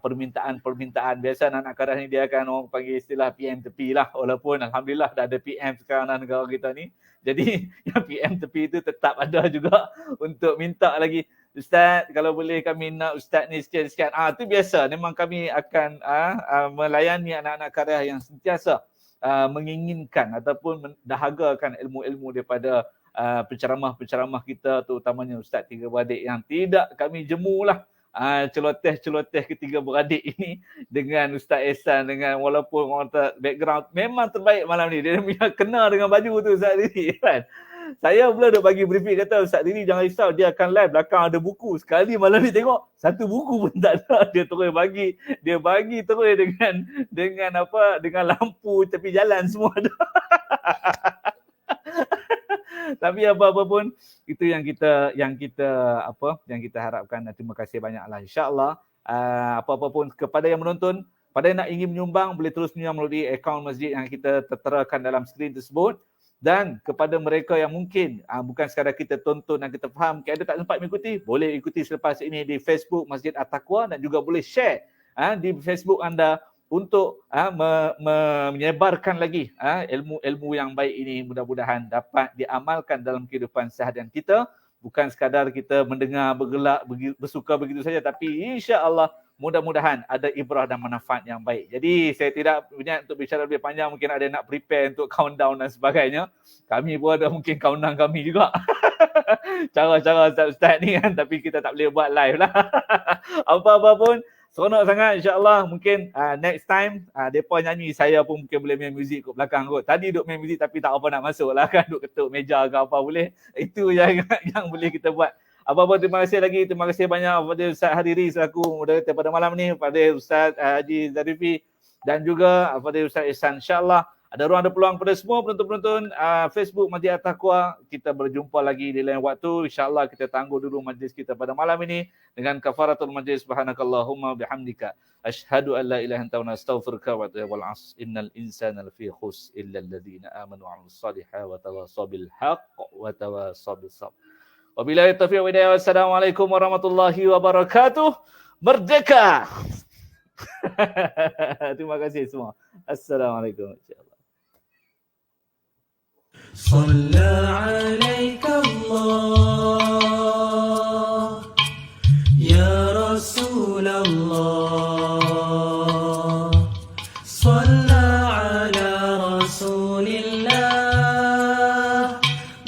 permintaan. Biasa anak-anak kadah ni dia akan orang panggil istilah PM tepi lah. Walaupun Alhamdulillah dah ada PM sekarang dalam negara kita ni. Jadi yang PM tepi itu tetap ada juga untuk minta lagi. Ustaz, kalau boleh kami nak Ustaz ni sekian-sekian. Itu biasa. Memang kami akan melayani anak-anak karya yang sentiasa menginginkan ataupun mendahagakan ilmu-ilmu daripada penceramah-penceramah kita, terutamanya Ustaz Tiga Beradik yang tidak kami jemulah celoteh-celoteh ketiga beradik ini dengan Ustaz Ehsan, dengan walaupun orang background memang terbaik malam ni. Dia punya kena dengan baju tu Ustaz Diri kan. Saya pula duk bagi briefing kata Ustaz Diri jangan risau, dia akan live belakang ada buku. Sekali malam ni tengok satu buku pun tak ada, dia terus bagi. Dia bagi terus dengan lampu tepi jalan semua ada. Tapi apa-apa pun itu yang kita harapkan. Terima kasih banyaklah insya-Allah. Apa-apa pun kepada yang menonton, pada yang nak ingin menyumbang boleh terus menyumbang melalui akaun masjid yang kita terterakan dalam skrin tersebut. Dan kepada mereka yang mungkin bukan sekadar kita tonton dan kita faham, ada tak sempat mengikuti, boleh ikuti selepas ini di Facebook Masjid At-Taqwa dan juga boleh share di Facebook anda untuk menyebarkan lagi ilmu-ilmu yang baik ini, mudah-mudahan dapat diamalkan dalam kehidupan seharian kita. Bukan sekadar kita mendengar, bergelak, bersuka begitu saja, tapi insya-Allah mudah-mudahan ada ibrah dan manfaat yang baik. Jadi saya tidak punya untuk bicara lebih panjang, mungkin ada nak prepare untuk countdown dan sebagainya. Kami pun ada mungkin countdown kami juga. Cara-cara Ustaz-Ustaz ni kan, tapi kita tak boleh buat live lah. Apa-apa pun seronok sangat insya-Allah. Mungkin next time mereka nyanyi, saya pun mungkin boleh main muzik kat belakang kot. Tadi duk main muzik tapi tak apa nak masuk lah kan, duk ketuk meja ke apa boleh. Itu yang boleh kita buat. Apa-apa terima kasih lagi. Terima kasih banyak kepada Ustaz Hariri selaku moderator pada malam ni, kepada Ustaz Haji Zarifi dan juga kepada Ustaz Ehsan. InsyaAllah ada ruang, ada peluang pada semua penonton-penonton Facebook Masjid At-Taqwa. Kita berjumpa lagi di lain waktu. InsyaAllah kita tangguh dulu majlis kita pada malam ini dengan kafaratul majlis. Subhanakallahumma bihamdika asyhadu an la ilaha illa anta astaghfiruka wa atubu ilaik. Innal insana lafi khus illa alladhina amanu wa 'amilus salihati wa tawasaw bil haqq wa tawasaw bis sabr. Wabillahi taufiq wal hidayah. Wassalamualaikum warahmatullahi wabarakatuh. Merdeka. Terima kasih semua. Assalamualaikum warahmatullahi. صلى عليك الله يا رسول الله صلى على رسول الله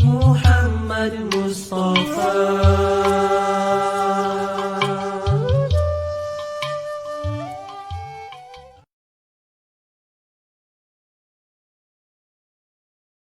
محمد Muhammad